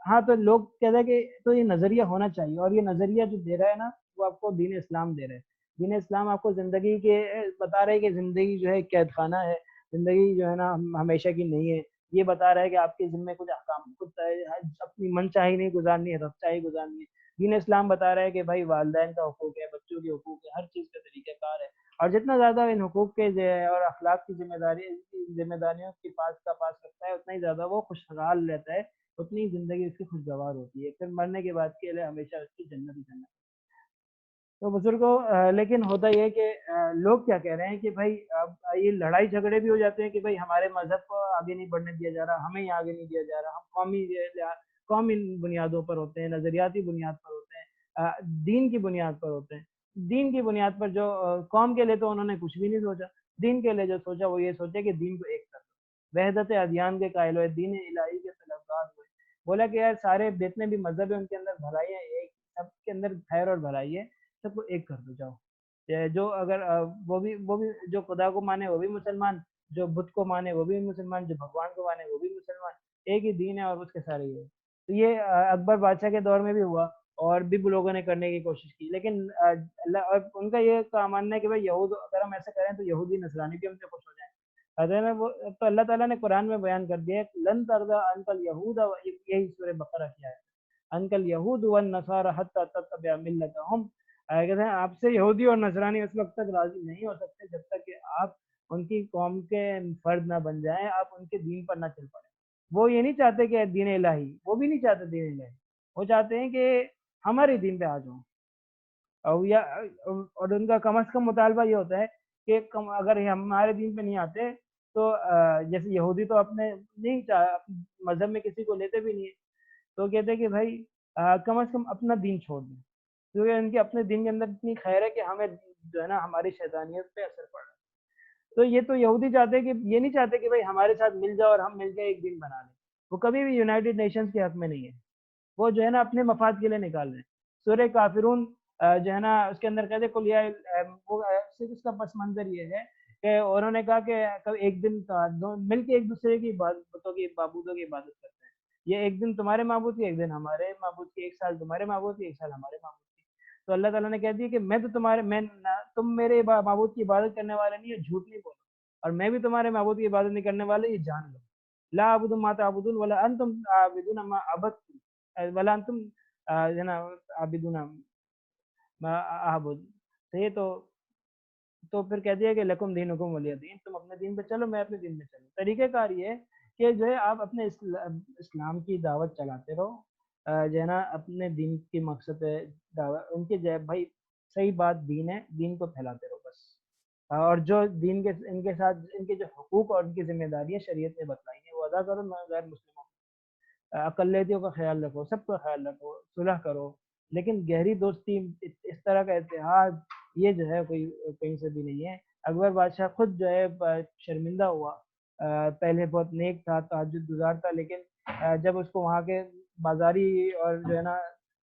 ہاں تو لوگ کہتے ہیں کہ تو یہ نظریہ ہونا چاہیے، اور یہ نظریہ جو دے رہا ہے نا وہ آپ کو دین اسلام دے رہا ہے۔ دین اسلام آپ کو زندگی کے بتا رہا ہے کہ زندگی جو ہے قید خانہ ہے، زندگی جو ہے نا ہمیشہ کی نہیں ہے۔ یہ بتا رہا ہے کہ آپ کے ذمہ کچھ احکام کچھ اپنی من چاہی نہیں گزارنی ہے، رب چاہی گزارنی ہے۔ دین اسلام بتا رہا ہے کہ بھائی والدین کا حقوق ہے، بچوں کے حقوق ہے، ہر چیز کا طریقہ کار ہے، اور جتنا زیادہ ان حقوق کے اور اخلاق کی ذمہ داریوں کے پاس رکھتا ہے اتنا ہی زیادہ وہ خوشحال رہتا ہے، اتنی زندگی اس کی خوشگوار ہوتی ہے، پھر مرنے کے بعد کے لیے ہمیشہ اس کی جنت ہی جنت۔ تو بزرگوں لیکن ہوتا یہ ہے کہ لوگ کیا کہہ رہے ہیں کہ بھائی اب یہ لڑائی جھگڑے بھی ہو جاتے ہیں کہ بھائی ہمارے مذہب کو آگے نہیں بڑھنے دیا جا رہا، ہمیں ہی آگے نہیں دیا جا رہا، ہم قومی بنیادوں پر ہوتے ہیں، نظریاتی بنیاد پر ہوتے ہیں، دین کی بنیاد پر ہوتے ہیں۔ دین کی بنیاد پر جو قوم کے لیے تو انہوں نے کچھ بھی نہیں سوچا، دین کے لیے جو سوچا وہ یہ سوچا کہ دین کو ایک کر دو، وحدت ادیان کے قائل ہوئے، دین الہی کے طلبگار ہوئے، بولا کہ یار سارے جتنے بھی مذہب ہیں ان کے اندر بھلائی ہے، ایک سب کے اندر خیر اور بھلائی ہے، سب کو ایک کر دو جاؤ۔ جو اگر وہ بھی جو خدا کو مانے وہ بھی مسلمان، جو بت کو مانے وہ بھی مسلمان، جو بھگوان کو مانے وہ بھی مسلمان، ایک ہی دین ہے اور اس کے سارے یہ ہے۔ تو یہ اکبر بادشاہ کے دور میں بھی ہوا، اور بھی لوگوں نے کرنے کی کوشش کی، لیکن اللہ اور ان کا یہ ماننا ہے کہ بھائی یہود اگر ہم ایسا کریں تو یہودی نصرانی بھی ہم سے خوش ہو جائیں۔ حضرت وہ تو اللہ تعالیٰ نے قرآن میں بیان کر دیا ہے، لن ترضى عنك اليهود، یہی سورہ بقرہ کی ہے، عنك اليهود والنصارى حتى تتبع ملتهم، کہتے ہیں آپ سے یہودی اور نصرانی اس وقت تک راضی نہیں ہو سکتے جب تک کہ آپ ان کی قوم کے فرد نہ بن جائیں، آپ ان کے دین پر نہ چل پڑیں۔ وہ یہ نہیں چاہتے کہ دین الہی، وہ بھی نہیں چاہتے دین الہی، وہ چاہتے ہیں کہ ہمارے دین پہ آ جاؤ، اور ان کا کم از کم مطالبہ یہ ہوتا ہے کہ اگر یہ ہمارے دین پہ نہیں آتے تو جیسے یہودی تو اپنے نہیں مذہب میں کسی کو لیتے بھی نہیں ہے، تو کہتے ہیں کہ بھائی کم از کم اپنا دین چھوڑ دیں، کیونکہ ان کے اپنے دین کے اندر اتنی خیر ہے کہ ہمیں جو ہے نا ہماری شیطانیت پہ اثر پڑ رہا ہے۔ تو یہ تو یہودی چاہتے ہیں کہ یہ نہیں چاہتے کہ بھائی ہمارے ساتھ مل جاؤ اور ہم مل کے ایک دن بنا لیں، وہ کبھی بھی یونائٹڈ نیشنز کے حق میں نہیں ہے، وہ جو ہے نا اپنے مفاد کے لیے نکال رہے ہیں۔ سورہ کافرون جو ہے نا اس کے اندر کہتے اس کا پس منظر یہ ہے کہ انہوں نے کہا کہ ایک دن مل کے ایک دوسرے کی بتوں کی معبودوں کی عبادت کرتے ہیں، یہ ایک دن تمہارے معبود کی، ایک دن ہمارے معبود کی، ایک سال تمہارے معبود کی، ایک سال ہمارے معبود کی۔ تو اللہ تعالیٰ نے کہہ دیا کہ تم میرے معبود کی عبادت کرنے والے نہیں ہو، جھوٹ نہیں بولو، اور میں بھی تمہارے معبود کی عبادت نہیں کرنے والے، یہ جان لو۔ لا اعبد ما تعبدون ولا انتم عابدون ما عبدتم ولا انتم عابدون ما اعبد۔ تو یہ تو پھر کہہ دیا کہ لکم دینکم ولی دین، تم اپنے دین پہ چلو میں اپنے دین پہ چلوں۔ طریقہ کار یہ ہے کہ جو ہے آپ اپنے اسلام کی دعوت چلاتے رہو، جو ہے نا اپنے دین کی مقصد ہے دعوت ان کے جو ہے بھائی صحیح بات دین ہے، دین کو پھیلاتے رہو بس، اور جو دین کے ان کے ساتھ ان کے جو حقوق اور ان کی ذمہ داریاں شریعت نے بتلائی ہیں وہ ادا کرو، غیر مسلموں اقلیتوں کا خیال رکھو، سب کا خیال رکھو، صلح کرو، لیکن گہری دوستی اس طرح کا اتحاد یہ جو ہے کوئی کہیں سے بھی نہیں ہے۔ اکبر بادشاہ خود جو ہے شرمندہ ہوا، پہلے بہت نیک تھا، تہجد گزار تھا، لیکن جب اس کو وہاں کے بازاری اور جو ہے نا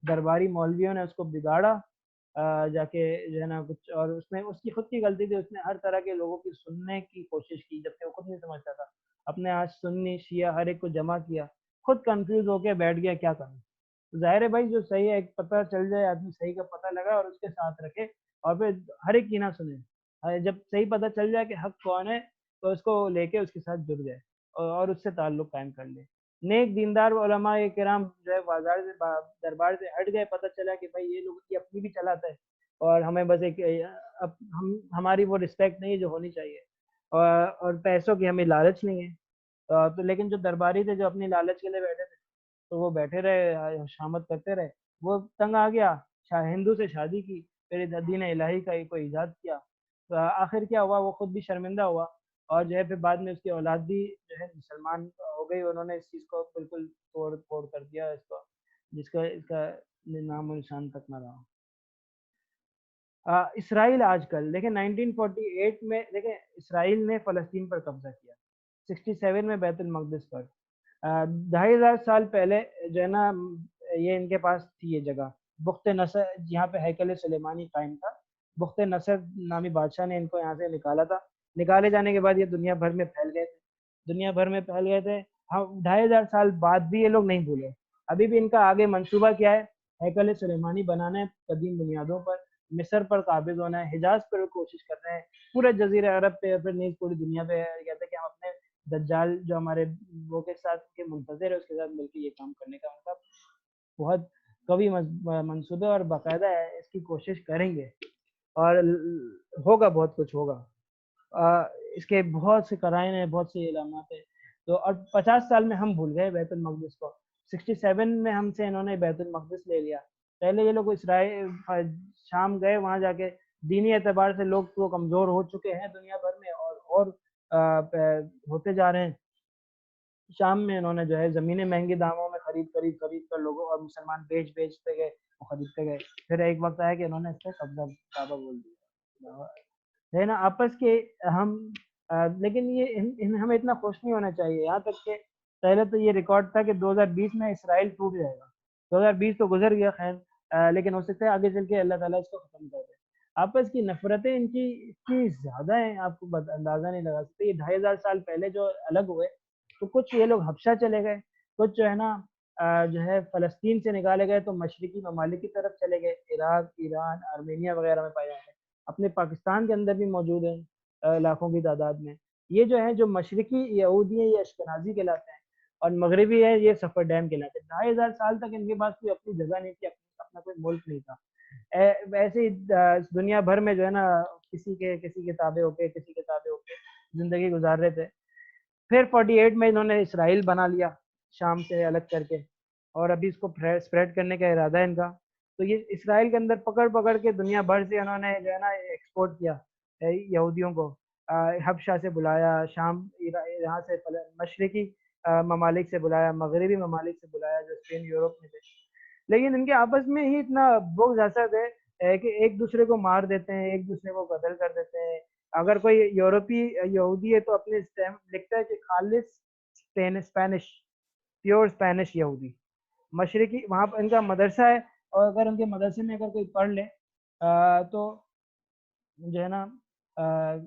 درباری مولویوں نے اس کو بگاڑا، جا کے جو ہے نا کچھ، اور اس میں اس کی خود کی غلطی تھی، اس نے ہر طرح کے لوگوں کی سننے کی کوشش کی جبکہ وہ خود نہیں سمجھتا تھا، اپنے آج سنی شیعہ ہر ایک کو جمع کیا، خود کنفیوز ہو کے بیٹھ گیا کیا کروں. ظاہر ہے بھائی جو صحیح ہے ایک پتہ چل جائے، آدمی صحیح کا پتہ لگا اور اس کے ساتھ رکھے، اور پھر ہر ایک کی نہ سنے. جب صحیح پتہ چل جائے کہ حق کون ہے تو اس کو لے کے اس کے ساتھ جڑ جائے اور اس سے تعلق قائم کر لے. نیک دیندار علماء کرام جو ہے بازار سے دربار سے ہٹ گئے، پتہ چلا کہ بھائی یہ لوگ کی اپنی بھی چلاتا ہے اور ہمیں بس ایک ہماری وہ رسپیکٹ نہیں ہے جو ہونی چاہیے، اور پیسوں کی ہمیں لالچ نہیں ہے. تو لیکن جو درباری تھے جو اپنی لالچ کے لیے بیٹھے تھے تو وہ بیٹھے رہے، شامت کرتے رہے. وہ تنگ آ گیا، ہندو سے شادی کی، پھر دین الہی کا کوئی ایجاد کیا. تو آخر کیا ہوا، وہ خود بھی شرمندہ ہوا، اور جو ہے پھر بعد میں اس کی اولاد بھی جو ہے مسلمان ہو گئی. انہوں نے اس چیز کو بالکل توڑ پھوڑ کر دیا اس کو، جس کا اس کا نام و نشان تک نہ رہا. اسرائیل آج کل دیکھیں 1948 میں دیکھیں اسرائیل نے فلسطین پر قبضہ کیا، 67 میں بیت المقدس پر. 2500 سال پہلے جو ہے نا یہ ان کے پاس تھی یہ جگہ بخت نصر، جہاں پہ ہیکل سلیمانی قائم تھا. بخت نصر نامی بادشاہ نے ان کو یہاں سے نکالا تھا. نکالے جانے کے بعد یہ دنیا بھر میں پھیل گئے تھے، دنیا بھر میں پھیل گئے تھے. ہم 2500 سال بعد بھی یہ لوگ نہیں بھولے، ابھی بھی ان کا آگے منصوبہ کیا ہے، ہیکل سلیمانی بنانا ہے قدیم بنیادوں پر، مصر پر قابض ہونا ہے، حجاز پر کوشش کر رہے ہیں، پورے جزیرہ عرب پہ، پھر نیز پوری دنیا پہ کہتے ہیں کہ ہم اپنے دجال جو ہمارے وہ کے ساتھ کے منتظر ہے اس کے ساتھ مل کے یہ کام کرنے کا ان کا بہت قوی منصوبہ اور باقاعدہ ہے، اس کی کوشش کریں گے اور ہوگا، بہت کچھ ہوگا. اس کے بہت سے قرائن ہیں، بہت سے علامات ہیں. تو اور 50 سال میں ہم بھول گئے بیت المقدس کو، 67 میں ہم سے انہوں نے بیت المقدس لے لیا. پہلے یہ لوگ اسرائیل شام گئے، وہاں جا کے دینی اعتبار سے لوگ تو کمزور ہو چکے ہیں دنیا بھر میں، اور ہوتے جا رہے ہیں. شام میں انہوں نے جو ہے زمینیں مہنگے داموں میں خرید کر لوگوں اور مسلمان بیچتے گئے، خریدتے گئے. پھر ایک وقت آیا کہ انہوں نے اس پہ قبضہ کعبہ بول دیا ہے نا آپس کے. ہم لیکن یہ ہمیں اتنا خوش نہیں ہونا چاہیے، یہاں تک کہ پہلے تو یہ ریکارڈ تھا کہ 2020 میں اسرائیل ٹوٹ جائے گا. 2020 تو گزر گیا خیر، لیکن ہو سکتا ہے آگے چل کے اللہ تعالیٰ اس کو ختم کر دے. آپس کی نفرتیں ان کی اتنی زیادہ ہیں، آپ کو اندازہ نہیں لگا سکتے. یہ 2500 سال پہلے جو الگ ہوئے تو کچھ یہ لوگ حبشہ چلے گئے، کچھ جو ہے نا جو ہے فلسطین سے نکالے گئے تو مشرقی ممالک کی طرف چلے گئے، عراق، ایران، آرمینیا وغیرہ میں پائے جاتے ہیں. اپنے پاکستان کے اندر بھی موجود ہیں لاکھوں کی تعداد میں. یہ جو ہے جو مشرقی یہودی ہیں یہ اشکنازی کہلاتے ہیں، اور مغربی ہے یہ صفر ڈیم کہلاتے ہیں. 2500 سال تک ان کے پاس کوئی اپنی جگہ نہیں تھی، اپنا کوئی ملک نہیں تھا. ویسے ہی دنیا بھر میں جو ہے نا کسی کے تابع ہو کے زندگی گزار رہے تھے. پھر 48 میں انہوں نے اسرائیل بنا لیا شام سے الگ کر کے، اور ابھی اس کو اسپریڈ کرنے کا ارادہ ہے ان کا. تو یہ اسرائیل کے اندر پکڑ کے دنیا بھر سے انہوں نے جو ہے نا ایکسپورٹ کیا یہودیوں کو. حبشہ سے بلایا، شام یہاں سے مشرقی ممالک سے بلایا، مغربی ممالک سے بلایا جو اسپین یورپ میں تھے. لیکن ان کے آپس میں ہی اتنا بغض حسد ہے کہ ایک دوسرے کو مار دیتے ہیں، ایک دوسرے کو قتل کر دیتے ہیں. اگر کوئی یورپی یہودی ہے تو اپنے لکھتا ہے کہ خالص اسپینش، پیور اسپینش یہودی. مشرقی وہاں پر ان کا مدرسہ ہے، اور اگر ان کے مدرسے میں اگر کوئی پڑھ لے تو جو ہے نا ان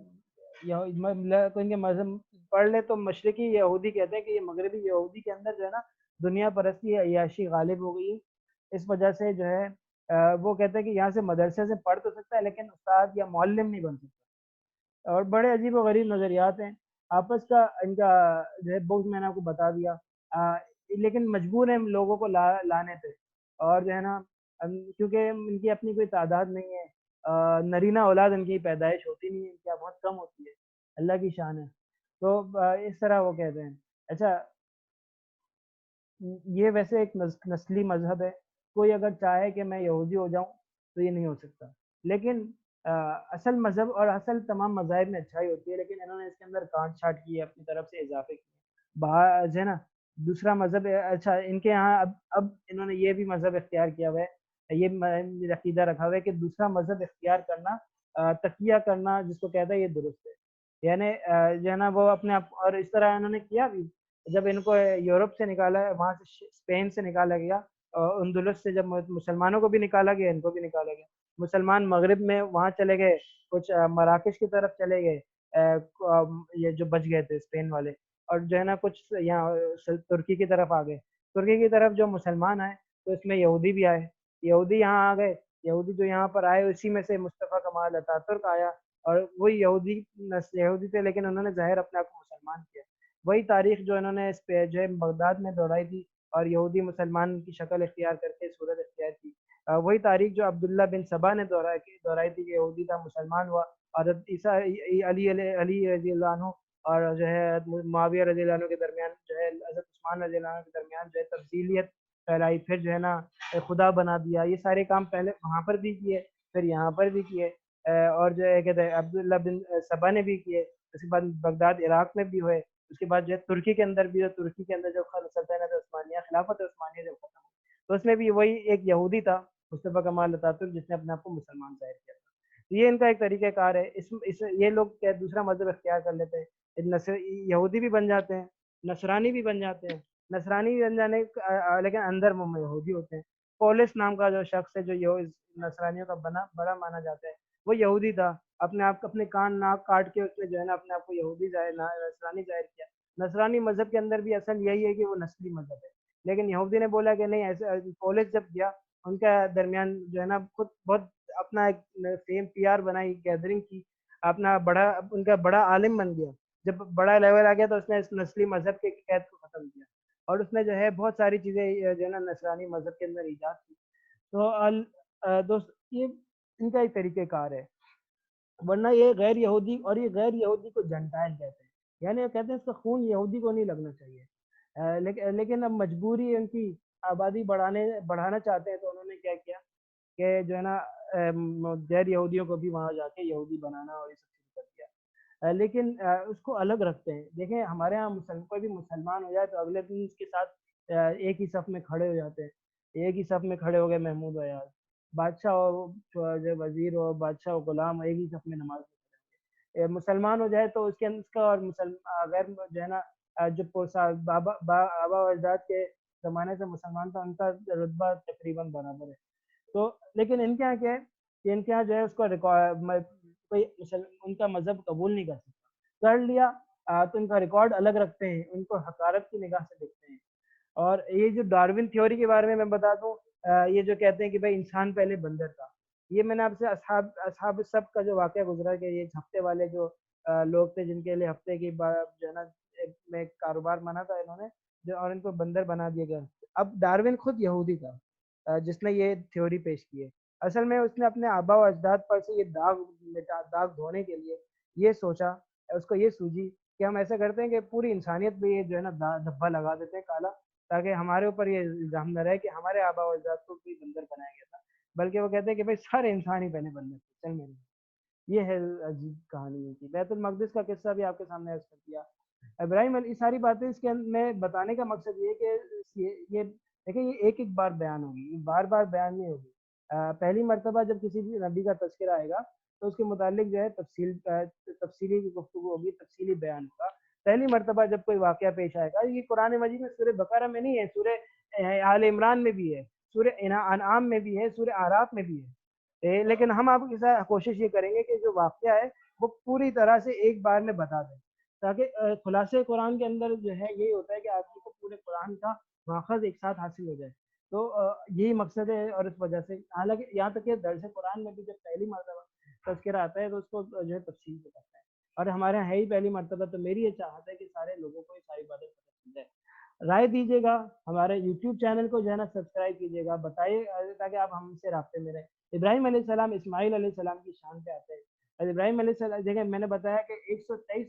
کے مذہب پڑھ لے تو مشرقی یہودی کہتے ہیں کہ یہ مغربی یہودی کے اندر جو ہے نا دنیا پرستی عیاشی غالب ہو گئی ہے. اس وجہ سے جو ہے وہ کہتے ہیں کہ یہاں سے مدرسے سے پڑھ تو سکتا ہے لیکن استاد یا معلم نہیں بن سکتا. اور بڑے عجیب و غریب نظریات ہیں آپس کا ان کا جو ہے بغض میں نے آپ کو بتا دیا. لیکن مجبور ہیں لوگوں کو لانے پہ، اور جو ہے نا کیونکہ ان کی اپنی کوئی تعداد نہیں ہے، نرینہ اولاد ان کی پیدائش ہوتی نہیں ہے، ان کی بہت کم ہوتی ہے، اللہ کی شان ہے. تو اس طرح وہ کہتے ہیں. اچھا یہ ویسے ایک نسلی مذہب ہے، کوئی اگر چاہے کہ میں یہودی ہو جاؤں تو یہ نہیں ہو سکتا. لیکن اصل مذہب اور اصل تمام مذاہب میں اچھائی ہوتی ہے، لیکن انہوں نے اس کے اندر کاٹ چھانٹ کی ہے، اپنی طرف سے اضافے کیے باہر ہے نا. دوسرا مذہب اچھا ان کے یہاں اب انہوں نے یہ بھی مذہب اختیار کیا ہوا ہے، یہ عقیدہ رکھا ہوا ہے کہ دوسرا مذہب اختیار کرنا تقیہ کرنا جس کو کہتا ہے یہ درست ہے. یعنی جو ہے نا وہ اپنے آپ، اور اس طرح انہوں نے کیا بھی. جب ان کو یورپ سے نکالا، وہاں سے اسپین سے نکالا گیا، اندلس سے جب مسلمانوں کو بھی نکالا گیا، ان کو بھی نکالا گیا. مسلمان مغرب میں وہاں چلے گئے، کچھ مراکش کی طرف چلے گئے، یہ جو بچ گئے تھے اسپین والے. اور جو ہے نا کچھ یہاں ترکی کی طرف آ گئے. ترکی کی طرف جو مسلمان آئے تو اس میں یہودی بھی آئے. یہودی یہاں آ گئے. یہودی جو یہاں پر آئے اسی میں سے مصطفیٰ کمال اتاترک آیا. اور وہی یہودی تھے، لیکن انہوں نے ظاہر اپنے آپ کو مسلمان کیا. وہی تاریخ جو انہوں نے اس پہ جو ہے بغداد میں دوہرائی تھی، اور یہودی مسلمان کی شکل اختیار کر کے صورت اختیار کی. وہی تاریخ جو عبداللہ بن سبا نے دہرائی تھی کہ یہودی تھا، مسلمان ہوا. حضرت عیسیٰ علی رضی اللہ عنہ اور جو ہے معاویہ رضی اللہ عنہ کے درمیان، جو ہے حضرت عثمان رضی اللہ عنہ کے درمیان جو ہے تفصیلیت پھیلائی. پھر جو ہے نا خدا بنا دیا. یہ سارے کام پہلے وہاں پر بھی کیے، پھر یہاں پر بھی کیے. اور جو ہے کہتے ہیں عبداللہ بن سبا نے بھی کیے. اس کے بعد بغداد عراق میں بھی ہوئے. اس کے بعد جو ہے ترکی کے اندر بھی، ترکی کے اندر جب سلطنت عثمانیہ، خلافت عثمانیہ جب ختم ہوئی تو اس میں بھی وہی ایک یہودی تھا مصطفیٰ کمال اتاترک، جس نے اپنے آپ کو مسلمان ظاہر کیا تھا. یہ ان کا ایک طریقہ کار ہے. یہ لوگ کیا دوسرا مذہب اختیار کر لیتے ہیں، یہودی بھی بن جاتے ہیں، نصرانی بھی بن جاتے ہیں. نصرانی بھی بن جانے لیکن اندر وہ یہودی ہوتے ہیں. پولس نام کا جو شخص ہے، جو نصرانیوں کا بڑا مانا جاتا ہے، وہ یہودی تھا. اپنے آپ اپنے کان ناک کاٹ کے اس نے جو ہے نا اپنے آپ کو یہودی نصرانی ظاہر کیا. نصرانی مذہب کے اندر بھی اصل یہی ہے کہ وہ نسلی مذہب ہے. لیکن یہودی نے بولا کہ نہیں، ایسے. پولس جب گیا ان کا درمیان جو ہے نا خود بہت اپنا ایک فیم پی آر بنائی، گیدرنگ کی، اپنا بڑا ان کا بڑا عالم بن گیا. جب بڑا لیول آ گیا تو اس نے اس نسلی مذہب کے قید کو ختم کیا، اور اس نے جو ہے بہت ساری چیزیں جو ہے نا نصرانی مذہب کے اندر ایجاد کی. تو دوست یہ ان کا ایک طریقہ کار ہے. ورنہ یہ غیر یہودی، اور یہ غیر یہودی کو جنٹائل کہتے ہیں. یعنی وہ کہتے ہیں اس کا خون یہودی کو نہیں لگنا چاہیے. لیکن اب مجبوری ان کی آبادی بڑھانا چاہتے ہیں، تو انہوں نے کیا کیا کہ جو ہے نا غیر یہودیوں کو بھی وہاں جا کے یہودی بنانا اور یہ سب شروع کر دیا. لیکن اس کو الگ رکھتے ہیں. دیکھیں ہمارے یہاں کوئی بھی مسلمان ہو جائے تو اگلے دن اس کے ساتھ ایک ہی صف میں کھڑے ہو جاتے ہیں. ایک ہی صف میں کھڑے ہو گئے محمود ایاز، بادشاہ ہو، جو وزیر ہو، بادشاہ ہو، غلام ہو، ایک ہی صف میں نماز پڑھتے ہیں. مسلمان ہو جائے تو اس کا اور غیر جو ہے نا جو آبا و اجداد کے زمانے سے مسلمان تھا، ان کا رتبہ تقریباً برابر ہے. تو لیکن ان کے یہاں کیا ہے کہ ان کے یہاں جو ہے اس کو کوئی ان کا مذہب قبول نہیں کر سکتا. کر لیا تو ان کا ریکارڈ الگ رکھتے ہیں، ان کو حقارت کی نگاہ سے دیکھتے ہیں. اور یہ جو ڈاروین تھیوری کے بارے میں بتا دوں، یہ جو کہتے ہیں کہ بھائی انسان پہلے بندر تھا. یہ میں نے آپ سے اصحاب سب کا جو واقعہ گزرا کہ یہ ہفتے والے جو لوگ تھے، جن کے لیے ہفتے کی جو ہے نا میں کاروبار مانا تھا انہوں نے، جو اور ان کو بندر بنا دیا گیا. اب ڈاروین خود یہودی تھا جس نے یہ تھیوری پیش کی ہے. اصل میں اس نے اپنے آبا و اجداد پر سے یہ داغ دھونے کے لیے یہ سوچا، اس کو یہ سوجی کہ ہم ایسا کرتے ہیں کہ پوری انسانیت پہ یہ جو ہے نا دھبا لگا دیتے ہیں کالا، تاکہ ہمارے اوپر یہ الزام نہ رہے کہ ہمارے آبا و اجداد کو بھی بندر بنایا گیا تھا، بلکہ وہ کہتے ہیں کہ بھائی سارے انسان ہی پہلے بندر تھے. چل میرے یہ ہے عجیب کہانی کی. بیت المقدس کا قصہ بھی آپ کے سامنے عرض کر دیا. ابراہیم علی ساری باتیں اس کے میں بتانے کا مقصد یہ کہ یہ دیکھیں یہ ایک بار بیان ہوگی، یہ بار بار بیان نہیں ہوگی. پہلی مرتبہ جب کسی بھی نبی کا تذکرہ آئے گا تو اس کے متعلق جو ہے تفصیلی گفتگو ہوگی، تفصیلی بیان ہوگا. پہلی مرتبہ جب کوئی واقعہ پیش آئے گا، یہ قرآن مجید میں سورہ بقرہ میں نہیں ہے، سورہ آل عمران میں بھی ہے، سورہ انعام میں بھی ہے، سورہ اعراف میں بھی ہے. لیکن ہم آپ کے ساتھ کوشش یہ کریں گے کہ جو واقعہ ہے وہ پوری طرح سے ایک بار میں بتا دیں، تاکہ خلاصے قرآن کے اندر جو ہے یہی ہوتا ہے کہ آدمی کو پورے قرآن کا ماخذ ایک ساتھ حاصل ہو جائے. تو یہی مقصد ہے. اور اس وجہ سے حالانکہ یہاں تک کہ درس قرآن میں بھی جب پہلی مرتبہ تذکرہ آتا ہے تو اس کو جو ہے تفصیل سے کرتا ہے. اور ہمارے یہاں ہے ہی پہلی مرتبہ، تو میری یہ چاہت ہے کہ سارے لوگوں کو یہ ساری باتیں پتہ چل جائے. رائے دیجیے گا، ہمارے یوٹیوب چینل کو جو ہے نا سبسکرائب کیجیے گا، بتائیے تاکہ آپ ہم سے رابطے میں رہیں. ابراہیم علیہ السلام اسماعیل علیہ السلام کی شان پہ آتے ہیں. اور ابراہیم علیہ السلام دیکھیں میں نے بتایا کہ 123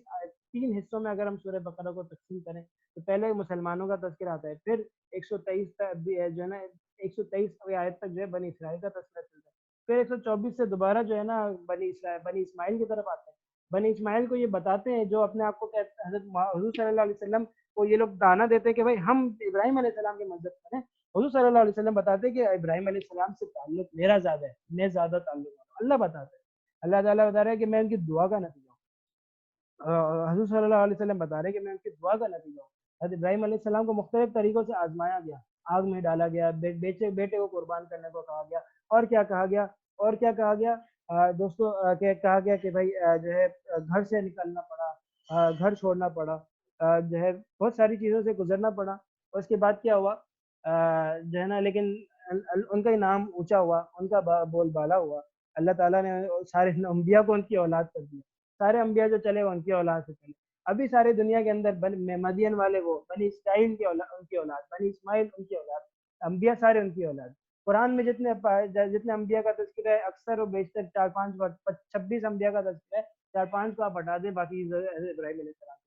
3 حصوں میں اگر ہم سورہ بقرہ کو تقسیم کریں تو پہلے مسلمانوں کا تذکرہ آتا ہے، پھر 123 جو ہے نا 123 آیت تک جو ہے بنی اسرائیل کا تذکرہ چلتا ہے، پھر 124 سے دوبارہ جو ہے نا بنی اسماعیل کی طرف آتے ہیں. بنی اسماعیل کو یہ بتاتے ہیں جو اپنے آپ کو حضرت حضور صلی اللہ علیہ وسلم کو یہ لوگ دانا دیتے ہیں کہ بھائی ہم ابراہیم علیہ السلام کے مذہب پر ہیں. حضور صلی اللہ علیہ وسلم بتاتے ہیں کہ ابراہیم علیہ السلام سے تعلق میرا زیادہ ہے، میں زیادہ تعلق ہے. اللہ بتاتا ہے اللہ تعالیٰ بتا رہے ہیں کہ میں ان کی دعا کا نتیجہ ہوں، حضور صلی اللہ علیہ وسلم بتا رہے ہیں کہ میں ان کی دعا کا نتیجہ ہوں۔ حضرت ابراہیم علیہ السلام کو مختلف طریقوں سے آزمایا گیا، آگ میں ڈالا گیا، بیٹے کو قربان کرنے کو کہا گیا، اور کیا کہا گیا، اور کیا کہا گیا دوستو، کہ کہا گیا کہ بھائی جو ہے گھر سے نکلنا پڑا، گھر چھوڑنا پڑا، جو ہے بہت ساری چیزوں سے گزرنا پڑا، اور اس کے بعد کیا ہوا جو ہے نا، لیکن ان کا نام اونچا ہوا، ان کا بول بالا ہوا، اللہ تعالیٰ نے سارے انبیاء کو ان کی اولاد کر دیا، سارے انبیاء جو چلے وہ ان کی اولاد سے چلے، ابھی ساری دنیا کے اندر مدین والے وہ بنی اسرائیل کی اولاد، ان کی اولاد بنی اسماعیل ان کی اولاد، انبیاء سارے ان کی اولاد۔ قرآن میں جتنے انبیاء کا تذکرہ ہے اکثر و بیشتر 26 انبیاء کا تذکرہ ہے، 4-5 کو آپ ہٹا دیں، باقی ابراہیم علیہ السلام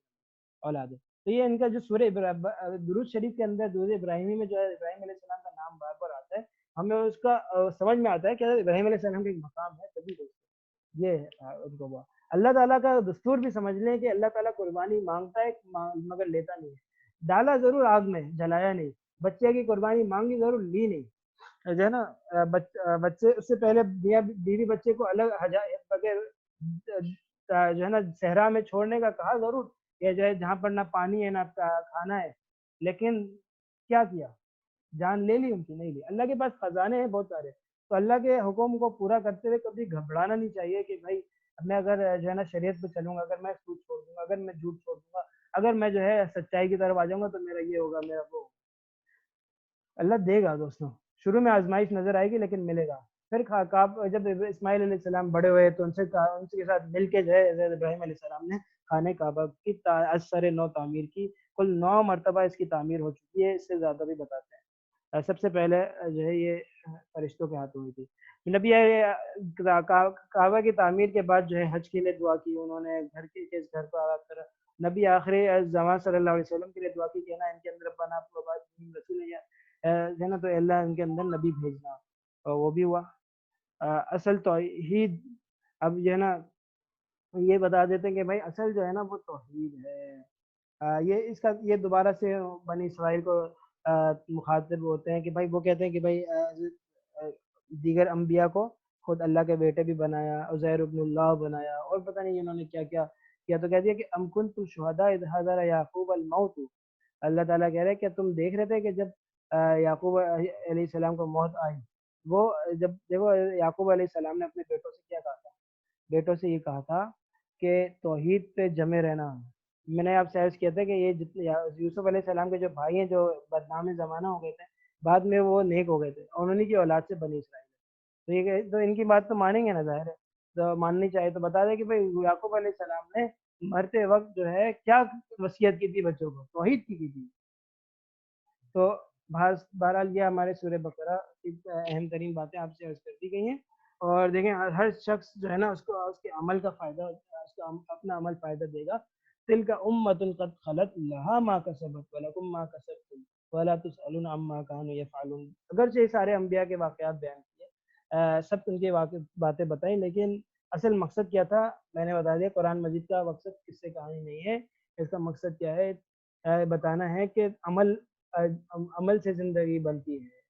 اولاد ہے۔ تو یہ ان کا جو سورہ درود شریف کے اندر درود ابراہیمی میں جو ہے ابراہیم علیہ السلام کا نام بار بار آتا ہے، ہمیں اس کا سمجھ میں آتا ہے کہ ابراہیم علیہ السلام کا ایک مقام ہے، تبھی یہ ان کو اللہ تعالیٰ کا دستور بھی سمجھ لیں کہ اللہ تعالیٰ قربانی مانگتا ہے مگر لیتا نہیں ہے، ڈالا ضرور آگ میں، جلایا نہیں، بچے کی قربانی مانگی ضرور، لی نہیں، جو ہے نا بچے اس سے پہلے بیوی بچے کو الگ بغیر جو ہے نا صحرا میں چھوڑنے کا کہا ضرور، کہ جو ہے جہاں پر نہ پانی ہے نہ کھانا ہے، لیکن کیا کیا، جان لے لی ان کی، نہیں لی۔ اللہ کے پاس خزانے ہیں بہت سارے، تو اللہ کے حکم کو پورا کرتے ہوئے کبھی گھبرانا نہیں چاہیے کہ بھائی میں اگر جو ہے نا شریعت پہ چلوں گا، اگر میں سود چھوڑ دوں گا، اگر میں جھوٹ چھوڑ دوں گا، اگر میں جو ہے سچائی کی طرف آ جاؤں گا تو میرا یہ ہوگا، میرا وہ ہوگا۔ اللہ دے گا دوستوں، شروع میں آزمائش نظر آئے گی لیکن ملے گا۔ پھر جب اسماعیل علیہ السلام بڑے ہوئے تو ان کے ساتھ مل کے جو ہے حضرت ابراہیم علیہ السلام نے خانہ کعبہ کی اثر 9 تعمیر کی، کل 9 مرتبہ اس کی تعمیر ہو چکی ہے، اس سے زیادہ بھی بتاتے ہیں۔ سب سے پہلے جو ہے یہ فرشتوں کے ہاتھوں ہوئی تھی۔ نبی کعبہ کی تعمیر کے بعد جو ہے حج کے لیے دعا کی انہوں نے، گھر کے اس گھر کو آباد کرا۔ نبی آخری زمان صلی اللہ علیہ وسلم کے لیے دعا کی کہ نا ان کے اندر بنا رسول ہے نا، تو اللہ ان کے اندر نبی بھیجنا، اور وہ بھی ہوا۔ اصل توحید، اب جو ہے نا یہ بتا دیتے ہیں کہ بھائی اصل جو ہے نا وہ توحید ہے۔ یہ اس کا یہ دوبارہ سے بنی اسرائیل کو مخاطب ہوتے ہیں کہ بھائی وہ کہتے ہیں کہ بھائی دیگر انبیاء کو خود اللہ کے بیٹے بھی بنایا، عزیر ابن اللہ بنایا، اور پتہ نہیں انہوں نے کیا کیا کیا، تو کہہ دیا کہ ام کنتم شہداء اذ حضر یعقوب الموت، اللہ تعالیٰ کہہ رہے ہیں کہ تم دیکھ رہے تھے کہ جب یعقوب علیہ السلام کو موت آئی، وہ جب دیکھو یعقوب علیہ السلام نے اپنے بیٹوں سے کیا کہا تھا، بیٹوں سے یہ کہا تھا کہ توحید پہ جمے رہنا۔ میں نے آپ سے عرض کیا تھا کہ یہ جتنے یوسف علیہ السلام کے جو بھائی ہیں جو بدنام زمانہ ہو گئے تھے، بعد میں وہ نیک ہو گئے تھے، اور انہیں کی اولاد سے بنی اسرائیل، تو یہ تو ان کی بات تو مانیں گے نا، ظاہر ہے، تو ماننی چاہیے۔ تو بتا دیں کہ بھائی یعقوب علیہ السلام نے مرتے وقت جو ہے کیا وصیت کی تھی بچوں کو، توحید کی تھی۔ تو بہرحال یہ ہمارے سورہ بقرہ کی اہم ترین باتیں آپ سے عرض کر دی گئی ہیں، اور دیکھیں ہر شخص جو ہے نا اس کو اس کے عمل کا فائدہ، اس کا اپنا عمل فائدہ دے گا۔ تلک امۃ قد خلت لها ما کسبت ولکم ما کسبتم ولا تسألون عما كانوا يفعلون۔ اگرچہ یہ سارے انبیاء کے واقعات بیان کیے، سب ان کے باتیں بتائیں، لیکن اصل مقصد کیا تھا میں نے بتا دیا۔ قرآن مجید کا مقصد کس سے کہانی نہیں ہے، اس کا مقصد کیا ہے، بتانا ہے کہ عمل سے زندگی بنتی ہے،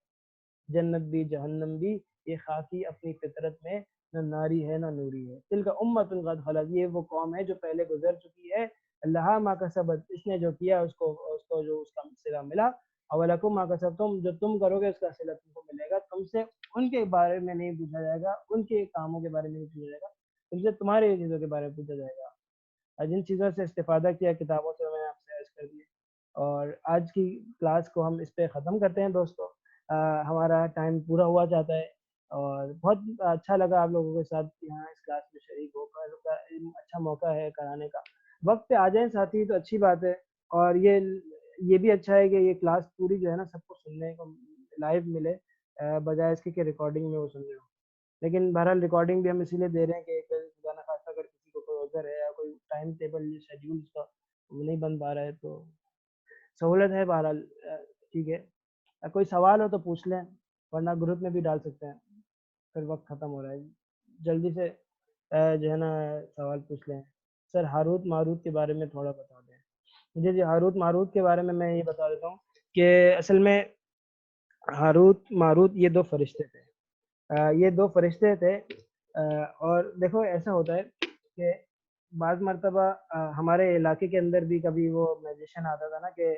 جنت بھی جہنم بھی یہ خاکی اپنی فطرت میں، نہ ناری ہے نہ نوری ہے۔ تلک امۃ قد خلت، یہ وہ قوم ہے جو پہلے گزر چکی ہے، لہا ما کسبت، اس نے جو کیا اس کو جو اس کا صلہ ملا، اولکم ما کسبتم، جو تم کرو گے اس کا صلہ تم کو ملے گا، تم سے ان کے بارے میں نہیں پوچھا جائے گا، ان کے کاموں کے بارے میں نہیں پوچھا جائے گا، تم سے تمہاری چیزوں کے بارے میں پوچھا جائے گا۔ جن چیزوں سے استفادہ کیا کتابوں سے میں نے آپ سے عرض کر دیا، اور آج کی کلاس کو ہم اس پہ ختم کرتے ہیں دوستو۔ ہمارا ٹائم پورا ہوا جاتا ہے، اور بہت اچھا لگا آپ لوگوں کے ساتھ یہاں اس کلاس میں شریک ہو کر، اچھا موقع ہے کرانے کا، وقت پہ آ جائیں ساتھی تو اچھی بات ہے، اور یہ بھی اچھا ہے کہ یہ کلاس پوری جو ہے نا سب کو سننے کو لائیو ملے، بجائے اس کے کہ ریکارڈنگ میں وہ سن رہے ہو۔ لیکن بہرحال ریکارڈنگ بھی ہم اسی لیے دے رہے ہیں کہ خدا نخواستہ اگر کسی کو کوئی عذر ہے یا کوئی ٹائم ٹیبل شیڈیول اس کا نہیں بن پا رہا ہے تو سہولت ہے، بہرحال ٹھیک ہے۔ کوئی سوال ہو تو پوچھ لیں، ورنہ گروپ میں بھی ڈال سکتے ہیں۔ پھر وقت ختم ہو رہا ہے، جلدی سے جو ہے نا سوال پوچھ لیں۔ سر ہاروت ماروت کے بارے میں تھوڑا بتا دیں۔ جی ہاروت ماروت کے بارے میں یہ بتا دیتا ہوں کہ اصل میں ہاروت ماروت یہ دو فرشتے تھے، یہ دو فرشتے تھے اور دیکھو ایسا ہوتا ہے کہ بعض مرتبہ ہمارے علاقے کے اندر بھی کبھی وہ میوزیشین آتا تھا نا کہ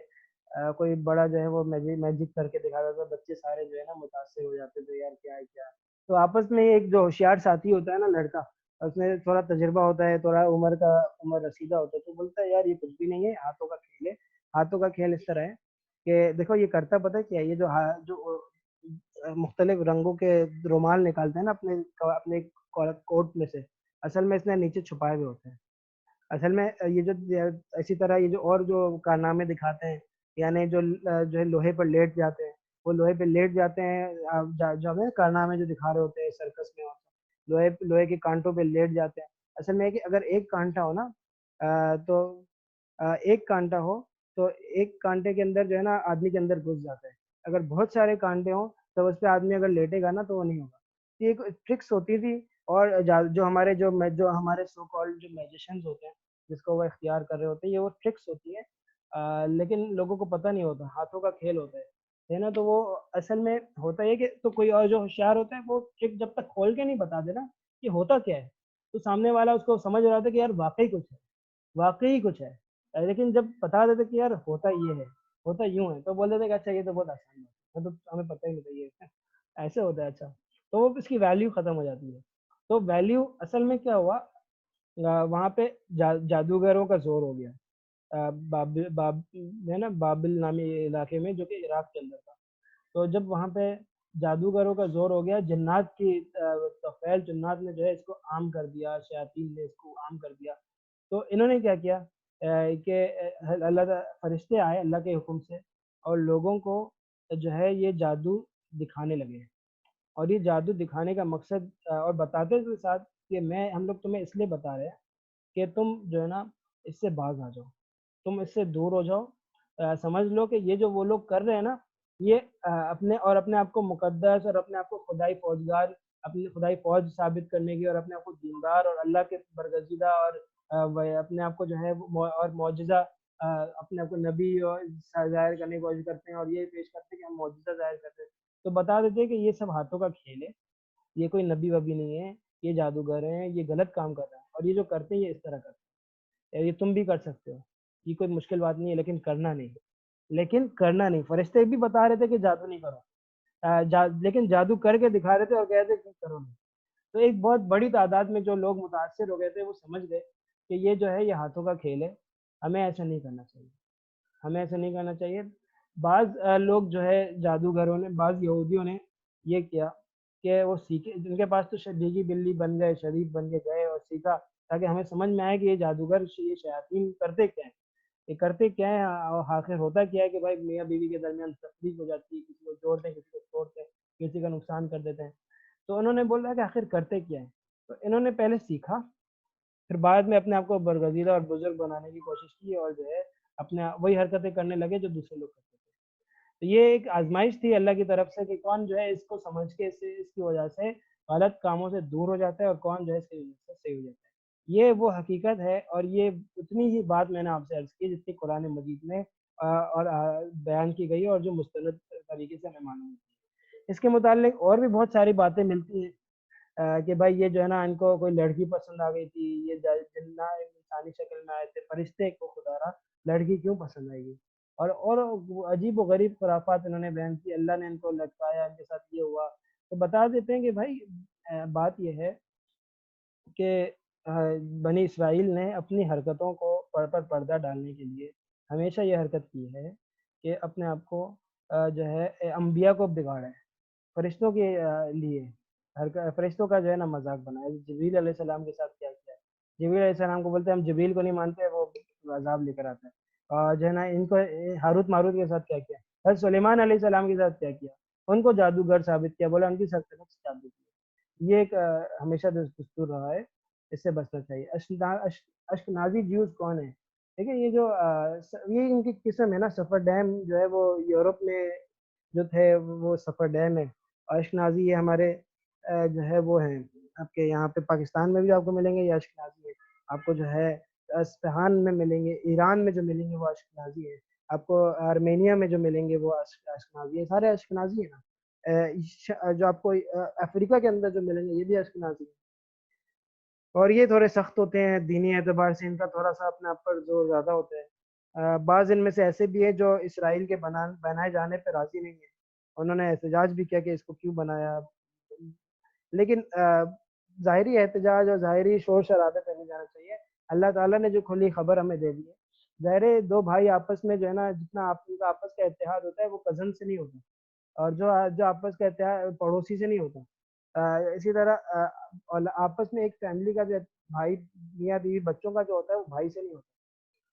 کوئی بڑا جو ہے وہ میجک کر کے دکھاتا تھا، بچے سارے جو ہے نا متاثر ہو جاتے تھے، یار کیا ہے کیا ہے۔ تو آپس میں ایک جو ہوشیار ساتھی ہوتا ہے نا لڑکا، اس میں تھوڑا تجربہ ہوتا ہے، تھوڑا عمر رسیدہ ہوتا ہے، تو بولتا ہے یار یہ کچھ بھی نہیں ہے، ہاتھوں کا کھیل ہے۔ ہاتھوں کا کھیل اس طرح ہے کہ دیکھو یہ کرتا پتہ ہے کیا ہے، یہ جو مختلف رنگوں کے رومال نکالتے ہیں نا اپنے کوٹ میں سے، اصل میں اس نے نیچے چھپائے ہوئے ہوتے ہیں۔ اصل میں یہ جو اسی طرح یہ جو اور جو کارنامے دکھاتے ہیں، یعنی جو ہے لوہے پر لیٹ جاتے ہیں، وہ لوہے پہ لیٹ جاتے ہیں، جو ہمیں کارنامے جو دکھا رہے ہوتے ہیں سرکس میں، لوہے کے کانٹوں پہ لیٹ جاتے ہیں۔ اصل میں ہے کہ اگر ایک کانٹا ہو نا، تو ایک کانٹا ہو تو ایک کانٹے کے اندر جو ہے نا آدمی کے اندر گھس جاتا ہے، اگر بہت سارے کانٹے ہوں تو اس پہ آدمی اگر لیٹے گا نا تو وہ نہیں ہوگا۔ یہ ایک ٹرکس ہوتی تھی، اور جو ہمارے سو کالڈ جو میجیشنز ہوتے ہیں جس کو وہ اختیار کر رہے ہوتے ہیں، یہ وہ ٹرکس ہوتی ہیں، لیکن لوگوں کو پتہ نہیں ہوتا، ہاتھوں کا کھیل ہوتا ہے نا۔ تو وہ اصل میں ہوتا ہے کہ تو کوئی اور جو ہوشیار ہوتا ہے وہ ٹرک جب تک کھول کے نہیں بتا دے نا کہ ہوتا کیا ہے، تو سامنے والا اس کو سمجھ رہا تھا کہ یار واقعی کچھ ہے، واقعی کچھ ہے، لیکن جب بتا دیتے کہ یار ہوتا یہ ہے، ہوتا یوں ہے، تو بول دیتے کہ اچھا یہ تو بہت آسان ہے، تو ہمیں پتہ ہی نہیں تھا یہ ایسے ہوتا ہے۔ اچھا، تو وہ اس کی ویلیو ختم ہو جاتی ہے۔ تو ویلیو اصل میں کیا ہوا، وہاں پہ جادوگروں کا زور ہو گیا، ہے نا، بابل نامی علاقے میں جو کہ عراق کے اندر تھا۔ تو جب وہاں پہ جادوگروں کا زور ہو گیا، جنات کی طفیل جنات نے جو ہے اس کو عام کر دیا، شیاطین نے اس کو عام کر دیا۔ تو انہوں نے کیا کیا کہ فرشتے آئے اللہ کے حکم سے، اور لوگوں کو جو ہے یہ جادو دکھانے لگے، اور یہ جادو دکھانے کا مقصد اور بتاتے کے ساتھ کہ ہم لوگ تمہیں اس لیے بتا رہے ہیں کہ تم جو ہے نا اس سے باز آ جاؤ، تم اس سے دور ہو جاؤ۔ سمجھ لو کہ یہ جو وہ لوگ کر رہے ہیں نا، یہ اپنے آپ کو مقدس اور اپنے آپ کو خدائی فوجگار، اپنی خدائی فوج ثابت کرنے کی، اور اپنے آپ کو دیندار اور اللہ کے برگزیدہ، اور وہ اپنے آپ کو جو ہے اور معجزہ، اپنے آپ کو نبی اور ظاہر کرنے کی کوشش کرتے ہیں، اور یہ پیش کرتے ہیں کہ ہم معجزہ ظاہر کرتے ہیں۔ تو بتا دیتے ہیں کہ یہ سب ہاتھوں کا کھیل ہے، یہ کوئی نبی وبی نہیں ہے، یہ جادوگر ہیں، یہ غلط کام کر رہے ہیں، اور یہ جو کرتے ہیں یہ اس طرح کرتے ہیں، یہ تم بھی کر سکتے ہو، یہ کوئی مشکل بات نہیں ہے، لیکن کرنا نہیں، لیکن کرنا نہیں۔ فرشتے بھی بتا رہے تھے کہ جادو نہیں کرو، لیکن جادو کر کے دکھا رہے تھے اور کہہ رہے تھے کہ کرو نہیں۔ تو ایک بہت بڑی تعداد میں جو لوگ متاثر ہو گئے تھے، وہ سمجھ گئے کہ یہ جو ہے یہ ہاتھوں کا کھیل ہے، ہمیں ایسا نہیں کرنا چاہیے، ہمیں ایسا نہیں کرنا چاہیے۔ بعض لوگ جو ہے جادوگروں نے، بعض یہودیوں نے یہ کیا کہ وہ سیکھے، جن کے پاس تو بھیگی بلی بن گئے، شریف بن کے گئے اور سیکھا، تاکہ ہمیں سمجھ میں آئے کہ یہ جادوگر، یہ شیاطین کرتے کیا ہیں، یہ کرتے کیا ہے، اور آخر ہوتا کیا ہے کہ بھائی میاں بیوی کے درمیان تفریق ہو جاتی ہے، کسی کو جوڑتے ہیں، کسی کو توڑتے ہیں، کسی کا نقصان کر دیتے ہیں۔ تو انہوں نے بولا کہ آخر کرتے کیا ہے، تو انہوں نے پہلے سیکھا، پھر بعد میں اپنے آپ کو برگزیدہ اور بزرگ بنانے کی کوشش کی، اور جو ہے اپنے وہی حرکتیں کرنے لگے جو دوسرے لوگ کرتے تھے۔ تو یہ ایک آزمائش تھی اللہ کی طرف سے کہ کون جو ہے اس کو سمجھ کے اس کی وجہ سے غلط کاموں سے دور ہو جاتا ہے، اور کون جو ہے اس کی وجہ سے صحیح ہو جاتا ہے۔ یہ وہ حقیقت ہے، اور یہ اتنی ہی بات میں نے آپ سے عرض کی جتنی قرآن مجید میں اور بیان کی گئی، اور جو مستند طریقے سے ہمیں معلوم ہے۔ اس کے متعلق اور بھی بہت ساری باتیں ملتی ہیں، کہ بھائی یہ جو ہے نا ان کو کوئی لڑکی پسند آ گئی تھی، یہ جنہ انسانی شکل میں آئے تھے، فرشتے کو خدا را لڑکی کیوں پسند آئے گی، اور عجیب و غریب خرافات انہوں نے بیان کی، اللہ نے ان کو لٹکایا، ان کے ساتھ یہ ہوا۔ تو بتا دیتے ہیں کہ بھائی بات یہ ہے کہ بنی اسرائیل نے اپنی حرکتوں کو پر پردہ ڈالنے کے لیے ہمیشہ یہ حرکت کی ہے کہ اپنے آپ کو جو ہے انبیاء کو بگاڑا ہے، فرشتوں کے لیے فرشتوں کا جو ہے نا مذاق بنایا۔ جبریل علیہ السلام کے ساتھ کیا کیا ہے، جبریل علیہ السلام کو بولتے ہیں ہم جبریل کو نہیں مانتے، وہ عذاب لے کر آتا ہے، اور جو ہے نا ان کو ہاروت ماروت کے ساتھ کیا کیا، حضرت سلیمان علیہ السلام کے ساتھ کیا کیا، ان کو جادوگر ثابت کیا، بولا ان کی سلطنت ثابت کی۔ یہ ایک ہمیشہ دستور رہا ہے، اس سے بچنا چاہیے۔ اشکنازی جیوز کون ہے؟ دیکھیں یہ جو یہ ان کی قسم ہے نا، سفر ڈیم جو ہے وہ یورپ میں جو تھے وہ سفر ڈیم ہے، اور اشکنازی یہ ہمارے جو ہے وہ ہیں آپ کے یہاں پہ پاکستان میں بھی آپ کو ملیں گے، یہ اشکنازی ہے، آپ کو جو ہے اسفہان میں ملیں گے، ایران میں جو ملیں گے وہ اشکنازی ہے، آپ کو آرمینیا میں جو ملیں گے وہ اشکنازی ہے، سارے اشکنازی ہیں نا۔ جو آپ کو افریقہ کے اندر جو ملیں گے یہ بھی اشکنازی ہے۔ اور یہ تھوڑے سخت ہوتے ہیں دینی اعتبار سے، ان کا تھوڑا سا اپنے آپ پر زور زیادہ ہوتا ہے۔ بعض ان میں سے ایسے بھی ہیں جو اسرائیل کے بنائے جانے پہ راضی نہیں ہیں، انہوں نے احتجاج بھی کیا کہ اس کو کیوں بنایا، لیکن ظاہری احتجاج اور ظاہری شور شرابے پہ نہیں جانا چاہیے۔ اللہ تعالیٰ نے جو کھلی خبر ہمیں دے دی ہے، ظاہر ہے دو بھائی آپس میں جو ہے نا، جتنا آپ ان کا آپس کا اتحاد ہوتا ہے وہ کزن سے نہیں ہوتا، اور جو آپس کا اتحاد پڑوسی سے نہیں ہوتا۔ اسی طرح اور آپس میں ایک فیملی کا جو بھائی میاں بیوی بچوں کا جو ہوتا ہے وہ بھائی سے نہیں ہوتا،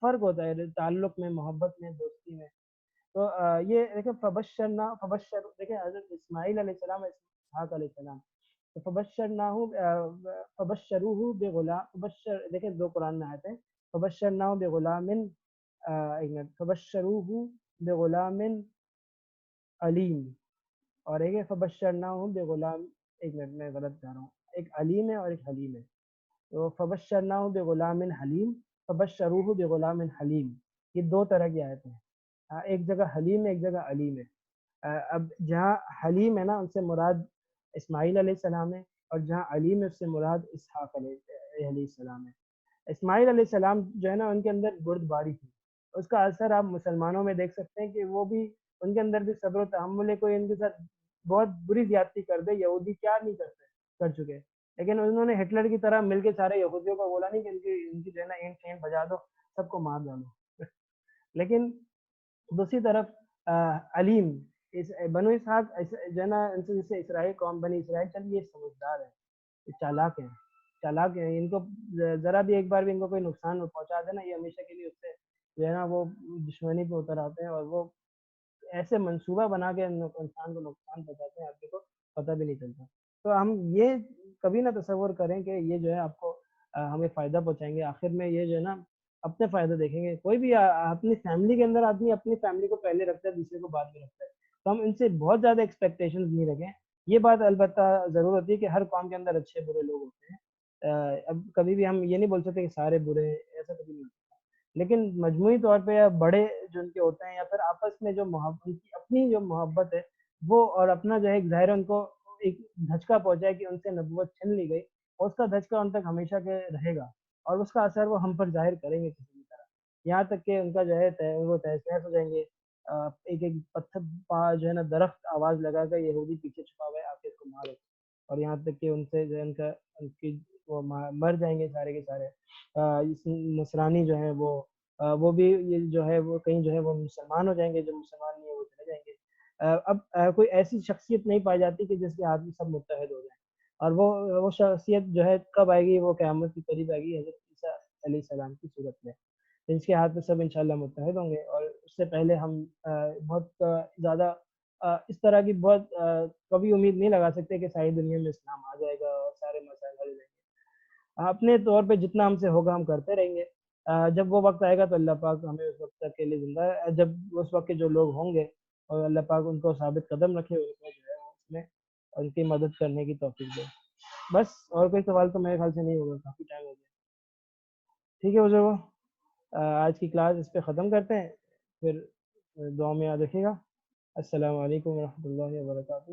فرق ہوتا ہے تعلق میں، محبت میں، دوستی میں۔ تو یہ دیکھیں فبشر دیکھیں حضرت اسماعیل علیہ السلام، اسحاق علیہ السلام، تو فبشروہ بغلام، دیکھیں دو قرآن میں آتے ہیں، فبشرناہ بغلام، ایک منٹ، فبشروہ بغلام علیم، اور ایک ہے فبشرناہ بغلام، ایک منٹ میں غلط جا رہا ہوں، ایک علیم ہے اور ایک حلیم ہے، تو فبشرناہ بغلام حلیم، فبشروہ بغلام حلیم، یہ دو طرح کی آیتیں ہیں۔ ایک جگہ حلیم ہے، ایک جگہ علیم ہے۔ اب جہاں حلیم ہے نا، ان سے مراد اسماعیل علیہ السلام ہے، اور جہاں علیم ہے اس سے مراد اسحاق علیہ السلام ہے۔ اسماعیل علیہ السلام جو ہے نا، ان کے اندر بردباری تھی، اس کا اثر آپ مسلمانوں میں دیکھ سکتے ہیں کہ وہ بھی، ان کے اندر بھی صبر و تحمل ہے، کوئی ان کے ساتھ بہت بری زیادتی کر دے، یہودی کیا نہیں کر چکے، لیکن انہوں نے ہٹلر کی طرح مل کے سارے یہودیوں کو بولا نہیں کہ ان کی جو ہے نا اینٹ شینٹ بجا دو، سب کو مار ڈالو لیکن دوسری طرف علیم، بنو اسحاق جو ہے نا، ان سے جیسے اسرائیل قوم بنی اسرائیل چلی، یہ سمجھدار ہے، یہ چالاک ہے، چالاک ہے، ان کو ذرا بھی ایک بار بھی ان کو کوئی نقصان پہنچا دے نا، یہ ہمیشہ کے لیے اس سے جو ہے نا وہ دشمنی پہ اتر آتے ہیں، اور وہ ایسے منصوبہ بنا کے انسان کو نقصان پہنچاتے ہیں، آپ کو پتہ بھی نہیں چلتا۔ تو ہم یہ کبھی نہ تصور کریں کہ یہ جو ہے آپ کو ہمیں فائدہ پہنچائیں گے، آخر میں یہ جو ہے نا اپنے فائدہ دیکھیں گے۔ کوئی بھی اپنی فیملی کے اندر آدمی اپنی فیملی کو پہلے رکھتا ہے، دوسرے کو بعد میں رکھتا ہے، تو ہم ان سے بہت زیادہ ایکسپیکٹیشنز نہیں رکھیں۔ یہ بات البتہ ضرور ہوتی ہے کہ ہر قوم کے اندر اچھے برے لوگ ہوتے ہیں، اب کبھی بھی ہم یہ نہیں بول سکتے کہ سارے برے ہیں، ایسا کبھی نہیں ہوتا، لیکن مجموعی طور پہ یا بڑے جو ان کے ہوتے ہیں، یا پھر آپس میں جو محبت، ان کی اپنی جو محبت ہے وہ، اور اپنا جو ہے ایک ظاہر ان کو ایک دھچکا پہنچا ہے کہ ان سے نبوت چھن لی گئی، اور اس کا دھچکا ان تک ہمیشہ کے رہے گا، اور اس کا اثر وہ ہم پر ظاہر کریں گے کسی بھی طرح، یہاں تک کہ ان کا جو ہے وہ تہس نہس ہو جائیں گے۔ ایک ایک پتھر جو ہے نا درخت آواز لگا کر یہودی پیچھے چھپا ہوا ہے، آ کے اس کو مارو، اور یہاں تک کہ ان سے جو ہے ان کی وہ مر جائیں گے سارے کے سارے۔ نصرانی جو ہیں وہ بھی یہ جو ہے وہ کہیں جو ہے وہ مسلمان ہو جائیں گے، جو مسلمان نہیں ہے وہ چلے جائیں گے۔ اب کوئی ایسی شخصیت نہیں پائی جاتی کہ جس کے ہاتھ میں سب متحد ہو جائیں، اور وہ شخصیت جو ہے کب آئے گی؟ وہ قیامت کی قریب آئے گی، حضرت عیسیٰ علیہ السلام کی صورت میں، جس کے ہاتھ میں سب انشاءاللہ متحد ہوں گے، اور اس سے پہلے ہم بہت زیادہ اس طرح کی بہت کبھی امید نہیں لگا سکتے کہ ساری دنیا میں اسلام آ جائے گا اور سارے مسائل حل ہو جائیں گے۔ اپنے طور پہ جتنا ہم سے ہوگا ہم کرتے رہیں گے، جب وہ وقت آئے گا تو اللہ پاک ہمیں اس وقت تک کے لیے زندہ جب اس وقت کے جو لوگ ہوں گے، اور اللہ پاک ان کو ثابت قدم رکھے، ان کو جو ہے اس میں ان کی مدد کرنے کی توفیق دے۔ بس اور کوئی سوال تو میرے خیال سے نہیں ہوگا، کافی ٹائم ہو گیا۔ ٹھیک ہے بزرگو، آج کی کلاس اس پہ ختم کرتے ہیں، پھر دعا میں یاد رکھیے گا۔ السلام علیکم ورحمۃ اللہ وبرکاتہ۔